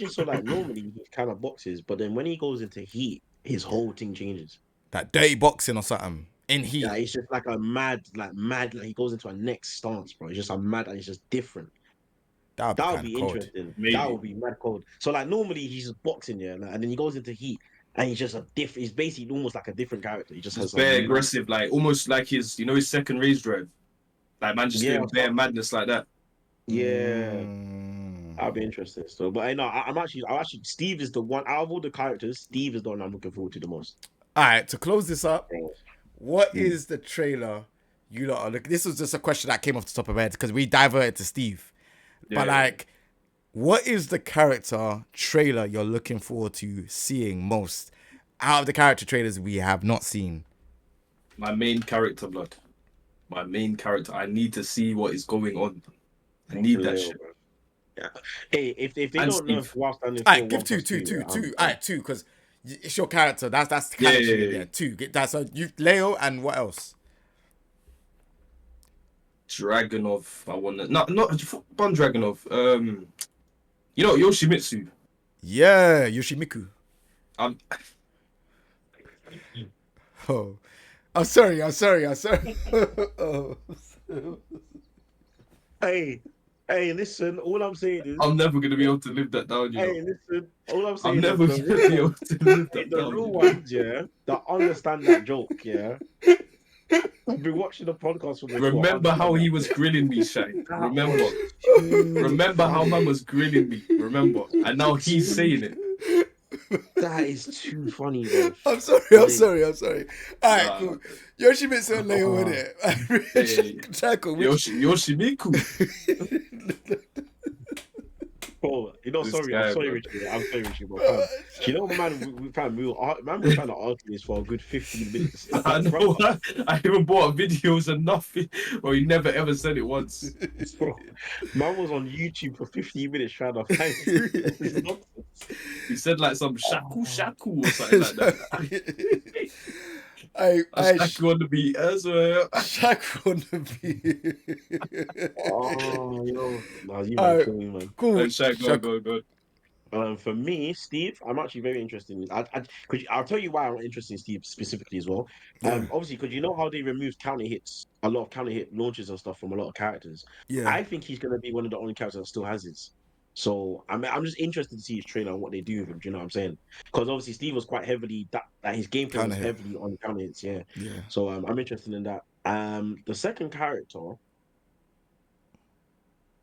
So like normally he kind of boxes, but then when he goes into heat, his whole thing changes. That dirty boxing or something in heat. Yeah, it's just like a mad. Like he goes into a next stance, bro. It's just a mad, and it's just different. That would be interesting. Maybe. That would be mad cold. So like normally he's just boxing, yeah, and then he goes into heat, and he's just he's basically almost like a different character. He just has very aggressive, like almost like his second raise drive, like man just doing bare madness like that. Yeah, I'll be interested. So, but I know I'm actually Steve is the one out of all the characters. Steve is the one I'm looking forward to the most. All right, to close this up, what is the trailer you lot are looking? This was just a question that came off the top of my head because we diverted to Steve. Yeah. But like, what is the character trailer you're looking forward to seeing most out of the character trailers we have not seen? My main character, blood. My main character. I need to see what is going on. I need that shit. Yeah. Hey, if they don't know whilst I'm in alright, give two. Alright, two, because it's your character. That's the character. Yeah. Two. Get that. So you Leo and what else? Dragunov. I want to not Bun Dragunov. You know Yoshimitsu. Yeah, Yoshimiku. Oh, I'm sorry. Oh. Hey, listen, all I'm saying is I'm never gonna be able to live that down, you know. Listen, all I'm saying I'm never gonna be able to live that the down. real ones, yeah, that understand that joke, yeah. I've been watching the podcast from before. Remember how he was grilling me, Shay. Remember how man was grilling me. Remember. And now he's saying it. That is too funny, bro. I'm sorry. Alright, cool. Yoshimitsu and Leo in it. Yoshimiku. Bro, You know, This sorry, guy, I'm sorry, bro. Richie. I'm sorry, Richie, but fam, you know, man was trying to argue this for a good 15 minutes. I know. I even bought videos and nothing. Well, he never ever said it once. Bro, man was on YouTube for 15 minutes trying to find proof of his nonsense. He said like some shaku or something like that. Shaku on the beat as well. Shaq on the beat. Oh, yo, nah, you man, Alright, kill me, man. cool. Shaq, go. For me, Steve, I'm actually very interested in. I'll tell you why I'm interested in Steve specifically as well. Yeah. Obviously, because you know how they removed counter hits, a lot of counter hit launches and stuff from a lot of characters. Yeah. I think he's gonna be one of the only characters that still has his. So I'm just interested to see his trailer and what they do with him. Do you know what I'm saying? Because obviously Steve was quite heavily that his gameplay was Counter hit. heavily on counter hits. Yeah. Yeah. So I'm interested in that. The second character.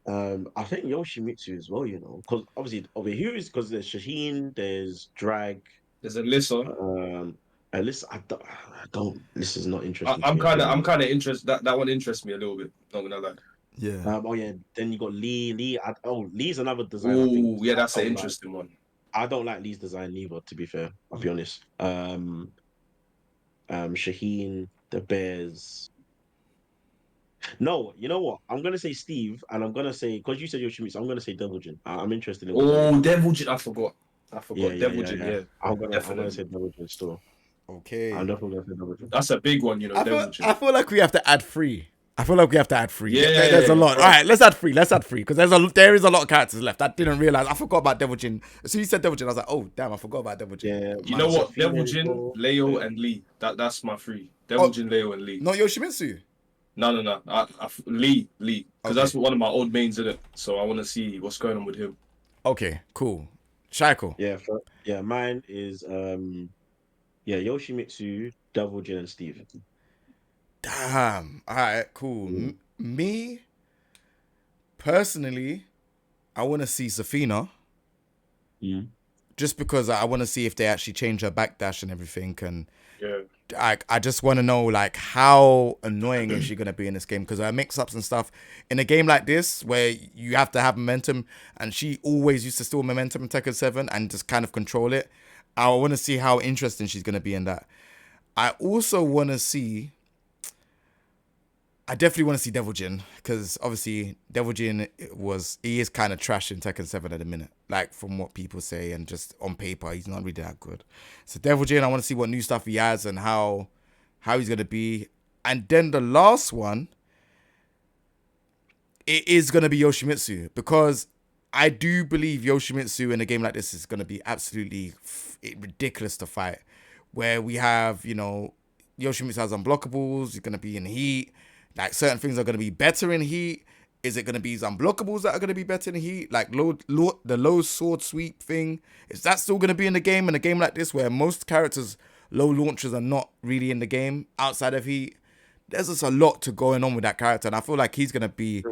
I think Yoshimitsu as well, you know, because obviously over here is because there's Shaheen, there's Drag, There's Alyssa. Alyssa. I don't. This is not interesting. I'm to me, kind of interested. That one interests me a little bit. Not gonna lie. Yeah. Oh yeah. Then you got Lee. Lee's another design. I think. Oh yeah, that's I an don't interesting one. I don't like Lee's design neither. To be fair, I'll be honest. Shaheen, the Bears. No, you know what? I'm gonna say Steve, and I'm gonna say because you said Yoshimitsu, I'm gonna say Devil Jin. I'm interested in. Oh, Devil Jin. I forgot. Yeah, Devil Jin. Yeah. I'm gonna say Devil Jin still. Okay. I'm definitely gonna say Devil Jin. That's a big one, you know. I feel like we have to add 3. Yeah, there's a lot. All right, let's add 3 because there is a lot of characters left. I didn't realize. I forgot about Devil Jin. As soon as you said Devil Jin, I was like, oh damn, I forgot about Devil Jin. Yeah, you know what? Devil Jin, Leo, Leo, and Lee. That's my 3. Devil Jin, Leo, and Lee. Not Yoshimitsu. No. Lee, because Okay. that's one of my old mains in it. So I want to see what's going on with him. Okay, cool. Shaiko. Yeah, mine is Yoshimitsu, Devil Jin, and Steve. Damn. All right, cool. Me, personally, I want to see Safina. Yeah. Just because I want to see if they actually change her backdash and everything. And Yeah. I just want to know, like, how annoying is she going to be in this game? Because her mix-ups and stuff, in a game like this, where you have to have momentum, and she always used to steal momentum in Tekken 7 and just kind of control it. I want to see how interesting she's going to be in that. I also want to see... I definitely want to see Devil Jin, because obviously Devil Jin he is kind of trash in Tekken 7 at the minute, like from what people say, and just on paper he's not really that good. So Devil Jin, I want to see what new stuff he has and how he's gonna be. And then the last one, it is gonna be Yoshimitsu, because I do believe Yoshimitsu in a game like this is gonna be absolutely ridiculous to fight, where we have, you know, Yoshimitsu has unblockables, he's gonna be in heat. Like, certain things are going to be better in heat. Is it going to be his unblockables that are going to be better in heat? Like, the low sword sweep thing. Is that still going to be in a game like this, where most characters' low launchers are not really in the game outside of heat? There's just a lot to going on with that character. And I feel like he's going to be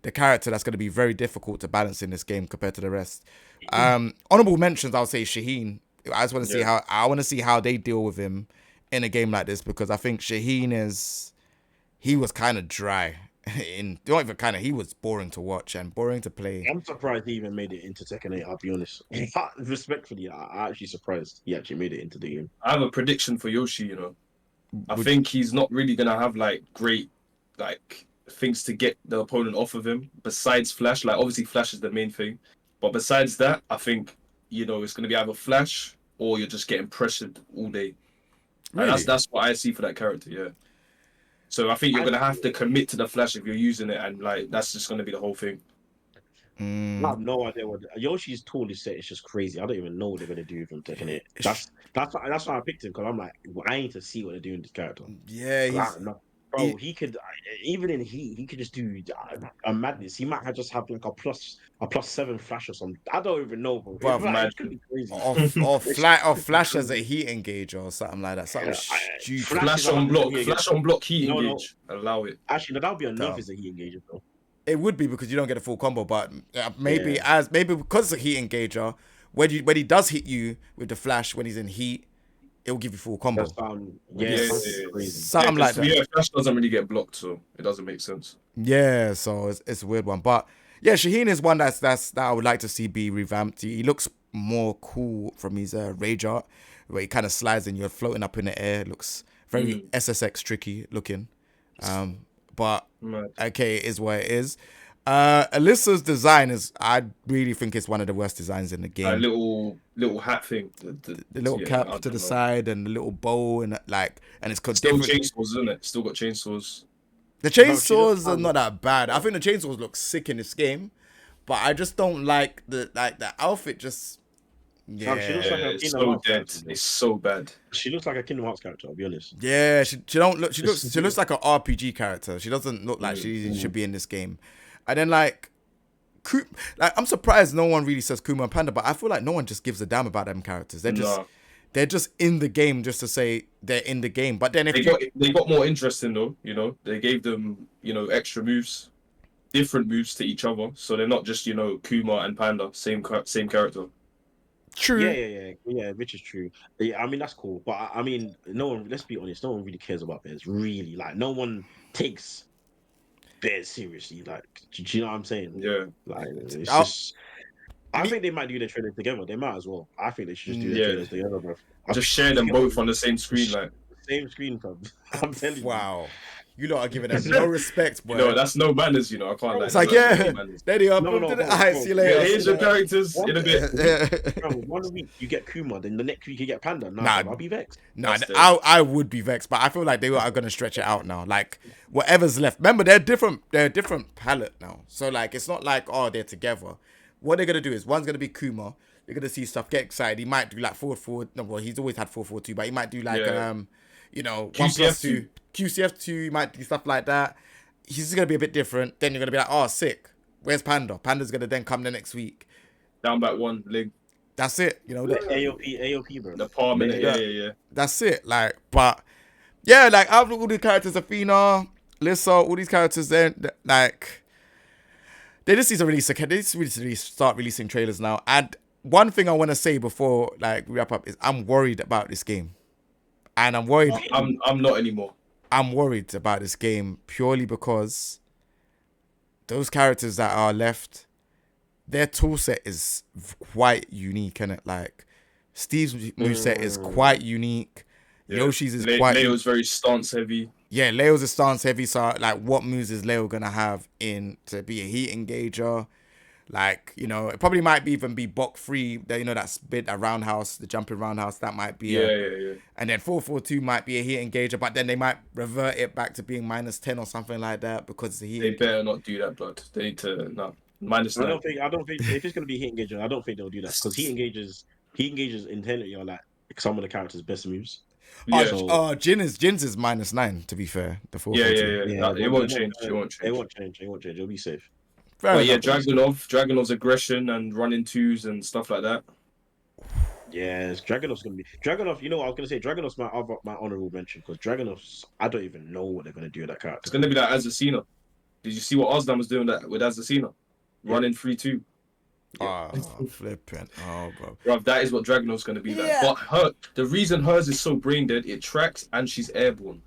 the character that's going to be very difficult to balance in this game compared to the rest. Honorable mentions, I'll say Shaheen. I just want to see how they deal with him in a game like this, because I think Shaheen he was kind of dry. He was boring to watch and boring to play. I'm surprised he even made it into Tekken 8, I'll be honest. Respectfully, I'm actually surprised he actually made it into the game. I have a prediction for Yoshi, you know. I think he's not really going to have, like, great, like, things to get the opponent off of him, besides Flash. Like, obviously, Flash is the main thing. But besides that, I think, you know, it's going to be either Flash or you're just getting pressured all day. Really? And that's what I see for that character, yeah. So I think you're going to have to commit to the Flash if you're using it, and, like, that's just going to be the whole thing. I have no idea what Yoshi's tool is set. It's just crazy. I don't even know what they're gonna do with him taking it. That's why I picked him, because I'm like, I need to see what they're doing with this character. Yeah, he could, even in heat, he could just do a madness. He might just have like a +7 flash or something. I don't even know, bro. It could be crazy. Or flash as a heat engager or something like that. Something stupid. Flash on block, heat engage. Allow it. Actually, that would be a nerf as a heat engager, though. It would be, because you don't get a full combo, but maybe because it's a heat engager, when he does hit you with the flash when he's in heat, it will give you full combo. Crazy. Something like that. Yeah, flash doesn't really get blocked, so it doesn't make sense. Yeah, so it's a weird one. But Yeah, Shaheen is one that I would like to see be revamped. He looks more cool from his rage art, where he kind of slides and you're floating up in the air. It looks very SSX tricky looking. But okay, it is what it is. Alyssa's design is, I really think it's one of the worst designs in the game. A little hat thing, the little cap to the side and the little bow and it's got still different chainsaws, isn't it? Still got chainsaws. The chainsaws are not that bad. I think the chainsaws look sick in this game, but I just don't like the outfit. Just She looks like it's so dead. It's so bad. She looks like a Kingdom Hearts character. I'll be honest. Yeah, she looks like an RPG character. She doesn't look like she should be in this game. And then I'm surprised no one really says Kuma and Panda, but I feel like no one just gives a damn about them characters. They're just in the game just to say they're in the game. But then they got more interesting though, you know. They gave them, you know, extra moves, different moves to each other, so they're not just, you know, Kuma and Panda, same character. True. Yeah, which is true. Yeah, I mean that's cool, but I mean, no one. Let's be honest, no one really cares about bears. Really, like no one takes bears seriously. Like, do you know what I'm saying? Yeah. Like, it's just. I think they might do their trailers together. They might as well. I think they should just do their trailers together, bro. Just share them both on the same screen, like. Same screen, fam. I'm telling you. Wow. You lot are giving them no respect, boy. No, that's no manners, you know. I can't lie. It's like, yeah, there they are. See you later. Yeah, here's your characters in a bit. Bro, 1 week you get Kuma, then the next week you get Panda. Nah, I'll be vexed. Nah, I would be vexed, but I feel like they are going to stretch it out now. Like, whatever's left. Remember, they're a different palette now. So, like, it's not like, oh, they're together. What they're going to do is, one's going to be Kuma. You're going to see stuff, get excited. He might do, like, forward. No, well, he's always had 4-4-2, but he might do, like, you know, QCF2. 1+2. QCF2, you might do stuff like that. He's just going to be a bit different. Then you're going to be like, oh, sick. Where's Panda? Panda's going to then come the next week. Down back one, leg. That's it. You know, AOP, bro. The palm, yeah. That's it. Like, but, yeah, like, out of all the characters, Athena, Lissa, all these characters, they're, like, they just need to start releasing trailers now. And one thing I want to say before, like, we wrap up is I'm worried about this game. And I'm worried. I'm not anymore. I'm worried about this game purely because those characters that are left, their toolset is quite unique, and it like Steve's moveset is quite unique. Yeah. Yoshi's is quite. Leo's very stance heavy. Yeah, Leo's is stance heavy. So like, what moves is Leo gonna have in to be a heat engager? Like, you know, it probably might even be Bok 3, you know, that roundhouse, the jumping roundhouse, that might be yeah. And then 4-4-2 might be a heat engager, but then they might revert it back to being -10 or something like that because the heat. They better not do that, blood. They need to -9. I don't think if it's gonna be heat engager, I don't think they'll do that because heat engagers inherently are like some of the characters' best moves. Yeah. Jin's is -9 to be fair. The 4-4-2. Yeah. It won't change. It won't change. It'll be safe. But yeah, Dragunov's aggression and running twos and stuff like that. Yes, Dragunov's gonna be Dragunov. You know what I was gonna say? Dragunov's my honorable mention because Dragunov's. I don't even know what they're gonna do with that character. It's gonna be like Azucena. Did you see what Ozdan was doing with Azucena? Running 3-2. Yeah. Oh, flipping. Oh, bro, that is what Dragunov's gonna be like. But the reason hers is so brain dead, it tracks and she's airborne.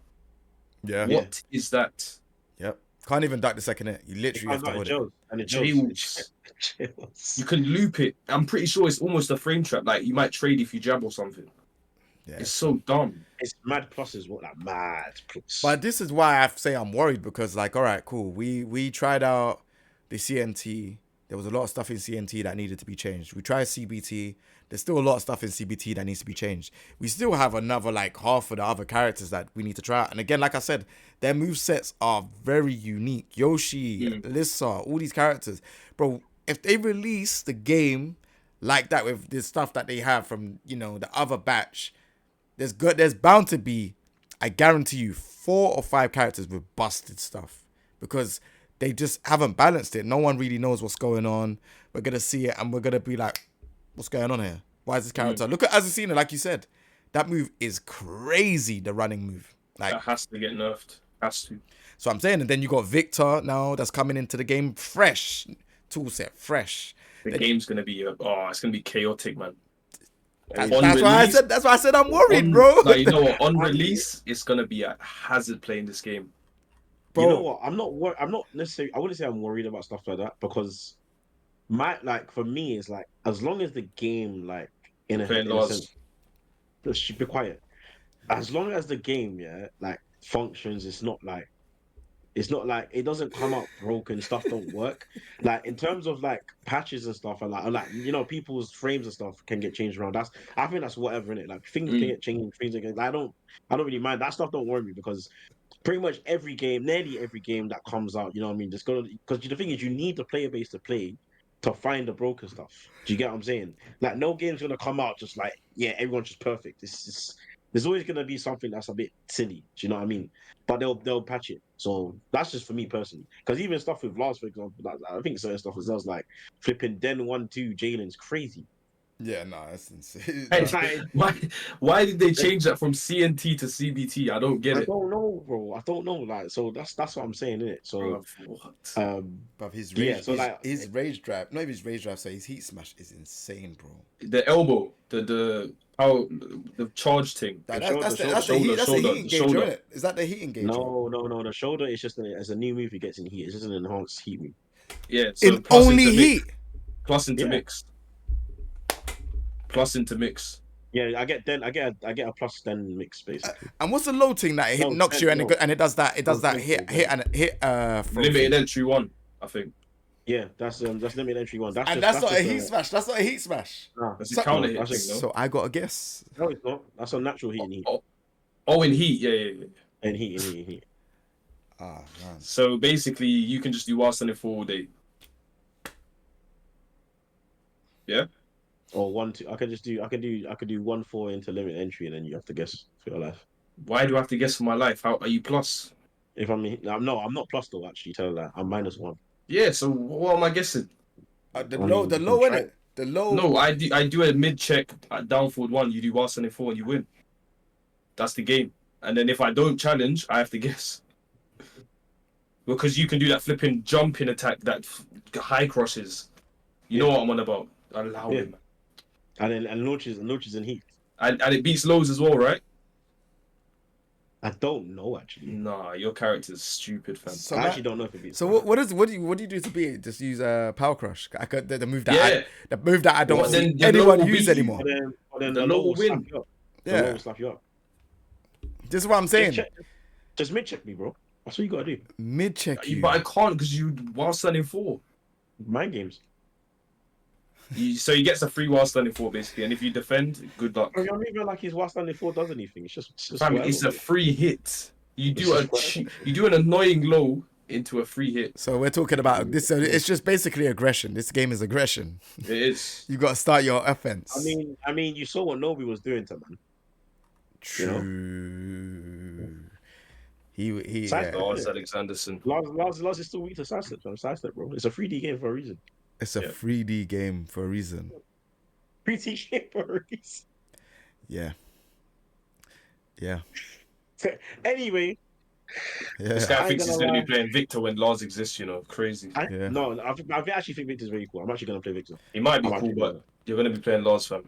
Yeah. What is that? Yep. Can't even duck the second hit. You literally have to hold it. And it You can loop it. I'm pretty sure it's almost a frame trap. Like, you might trade if you jab or something. Yeah. It's so dumb. It's mad pluses. What, like, mad plus. But this is why I say I'm worried because, like, all right, cool. We tried out the CNT. There was a lot of stuff in CNT that needed to be changed. We tried CBT. There's still a lot of stuff in CBT that needs to be changed. We still have another, like, half of the other characters that we need to try out. And again, like I said, their movesets are very unique. Yoshi, Lissa, all these characters. Bro, if they release the game like that with the stuff that they have from, you know, the other batch, there's bound to be, I guarantee you, 4 or 5 characters with busted stuff. Because they just haven't balanced it. No one really knows what's going on. We're going to see it and we're going to be like, what's going on here? Why is this character? Look at Azucena, like you said. That move is crazy, the running move. Like, that has to get nerfed. Has to. So I'm saying, and then you got Victor now that's coming into the game fresh. Toolset, fresh. The game's going to be, it's going to be chaotic, man. That's why I said I'm worried, bro. Like, you know what? On release, it's going to be a hazard playing this game. Bro, You know what? I'm not necessarily. I wouldn't say I'm worried about stuff like that because for me, it's like as long as the game, like Playing in a laws. sense, just be quiet. As long as the game, yeah, like functions, it's not like it doesn't come out broken. Stuff don't work. Like in terms of like patches and stuff, and like people's frames and stuff can get changed around. I think that's whatever in it. Like things can get changed, things can. I don't really mind that stuff. Don't worry me because pretty much nearly every game that comes out, you know what I mean? Just go because the thing is, you need the player base to play to find the broken stuff. Do you get what I'm saying? Like, no game's gonna come out just like, yeah, everyone's just perfect. There's always gonna be something that's a bit silly. Do you know what I mean? But they'll patch it. So that's just for me personally. Because even stuff with Lars, for example, I think certain stuff as well is like flipping Den 1-2 Jalen's crazy. yeah, nah, that's insane. Hey, why did they change that from CNT to CBT? I don't get it. I don't know, bro. I don't know. Like, so that's what I'm saying, innit? So, Bruv, what? But his Yeah, rage, so like his rage drive, not even his rage drive, so his heat smash is insane, bro. The elbow, the charge thing. That's shoulder, the heat shoulder, engager, shoulder. isn't it? Is that the heat engager? No. The shoulder is just as a new move he gets in heat. It's just an enhanced heat move. Yeah, so In only heat. Plus into Yeah. mix. Plus into mix. Yeah, I get a plus then mix basically. And what's the low thing that it knocks you and it does that hit from Limited entry one, I think. Yeah, that's limited entry one. and that's not a heat smash. That's not a heat smash. Nah, That's a counter hit that's thing, just- no? So I got a guess. no, it's not. That's a natural heat in heat. Oh, in heat, yeah. And heat. Ah, man. So basically, you can just do while standing for all day. Yeah. Or 1-2. I could do 1-4 into limit entry, and then you have to guess for your life. Why do I have to guess for my life? How are you plus? If I'm not plus though. Actually, tell that I'm -1. Yeah. So what am I guessing? The low in it. The low. No, I do a mid check at down forward 1. You do while standing 4 and you win. That's the game. And then if I don't challenge, I have to guess. Because you can do that flipping jumping attack that high crosses. You know what I'm on about. Allow him. And launches in heat. And it beats lows as well, right? I don't know actually. Nah, your character's stupid, fam. So I actually don't know if it beats. So what do you do to beat it? Just use power crush. I could the move that Yeah. I don't But then see the low anyone will use beat you. anymore. But then The the low low will win. slap you up. The Yeah. low will slap you up. This is what I'm saying. Just mid check me, bro. That's what you gotta do. Mid check you. But I can't because you while standing 4. Mind games. So he gets a free while standing 4 basically, and if you defend, good luck. Bro, you're not even like his while standing 4 does anything. It's just Fam, whatever, it's a bro. free hit. You It's do an annoying low into a free hit. So we're talking about this. So it's just basically aggression. This game is aggression. It is. You got to start your offense. I mean, you saw what Nobi was doing to man. True. He Sidestep, yeah. Lars Alexanderson. Lars is still weak to sidestep, so sidestep, bro. It's a 3D game for a reason. It's a 3D game for a reason. 3D game for a reason. Yeah. Yeah. Anyway, This Yeah. guy I thinks ain't he's gonna going to lie. be playing Victor when Lars exists, crazy. Yeah. No, I actually think Victor's very cool. I'm actually gonna play Victor. He might be I'm cool, actually but gonna- you're going to be playing Lars, fam.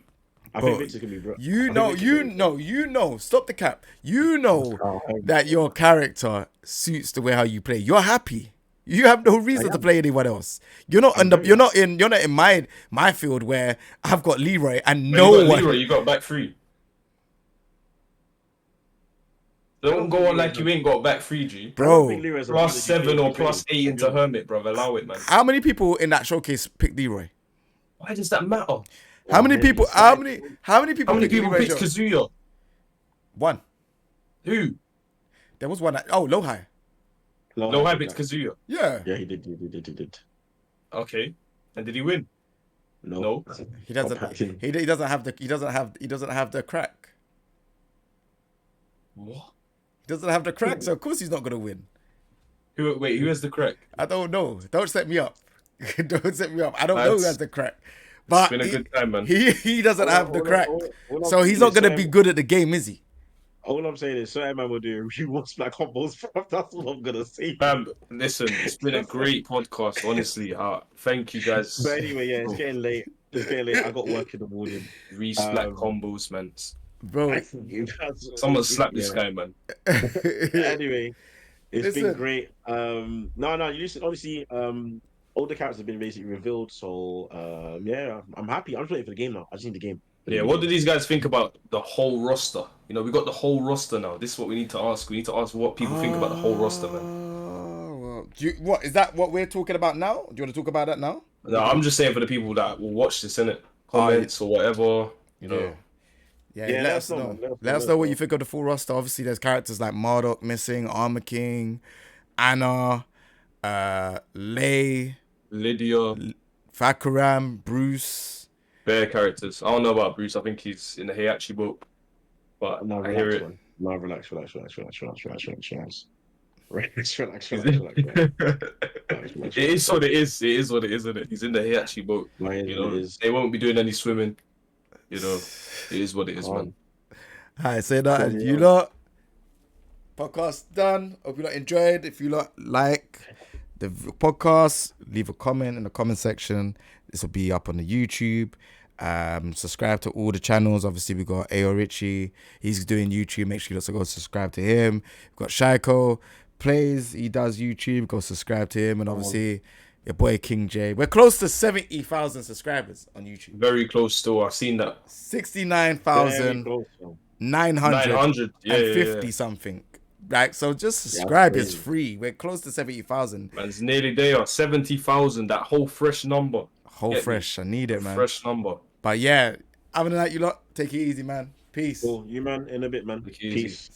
I Bro, think Victor can be bro. You know, stop the cap. You know that your character suits the way how you play. You're happy. You have no reason to play anyone else. You're not you're not in my field where I've got Leroy and When no you got one. Leroy, you got back 3. Don't go on like you ain't got back 3, G. Bro, Plus 7 or plus 8 into Hermit, bro. Allow it, man. how many people in that showcase picked Leroy? Why does that matter? How many people? How many people? How many people Leroy picked Jones? Kazuya? One. Who? There was one. Low high. No, I picked Kazuya. Yeah. Yeah, he did. Okay. And did he win? No. He doesn't. He doesn't have the. He doesn't have the crack. What? He doesn't have the crack, so of course he's not gonna win. Who has the crack? I don't know. Don't set me up. Don't set me up. I don't know who has the crack. But It's been a good time, man. he doesn't have the crack. All So I'm he's not saying gonna is be good at the game, is he? All I'm saying is certain man will do rewards black combos. That's all I'm gonna say. Fam, listen, it's been a great podcast, honestly. Thank you guys. But anyway, yeah, it's getting late. I got work in the morning. Reese black combos, man. Bro. Someone slap this guy, man. Anyway, It's been Listen. great. No, you listen. Obviously, all the characters have been basically revealed. So, yeah, I'm happy. I'm just waiting for the game now. I just need the game. Yeah, what do these guys think about the whole roster? You know, we got the whole roster now. This is what we need to ask. We need to ask what people think about the whole roster, man. Well, what is that? What we're talking about now? Do you want to talk about that now? No, I'm just saying for the people that will watch this, innit? Comments or whatever, you know. Yeah, let us know. Let us know what you think of the full roster. Obviously, there's characters like Marduk missing, Armor King, Anna, Lei, Lydia, Fakaram, Bruce. bare characters. I don't know about Bruce. I think he's in the Heihachi boat, but No, I hear relax, it. man. No, relax. It is what it is. It is what it is, isn't it? He's in the Heihachi boat. You know, they won't be doing any swimming. You know, it is what it is, man. Alright, say that. You lot, podcast done. Hope you lot enjoyed. If you lot like the podcast, leave a comment in the comment section. This will be up on the YouTube. Subscribe to all the channels. Obviously, we got AyoRichie. He's doing YouTube. Make sure you also go subscribe to him. We've got Shaiko Plays. He does YouTube. Go subscribe to him. And obviously, your boy King J. We're close to 70,000 subscribers on YouTube. Very close still. I've seen that. 69,950 something. Like, so just subscribe. It's free. We're close to 70,000. Man, it's nearly there. 70,000. That whole fresh number. Fresh. I need it, man. Fresh number. But yeah, other than that, you lot, take it easy, man. Peace. Cool. You, man, in a bit, man. Peace.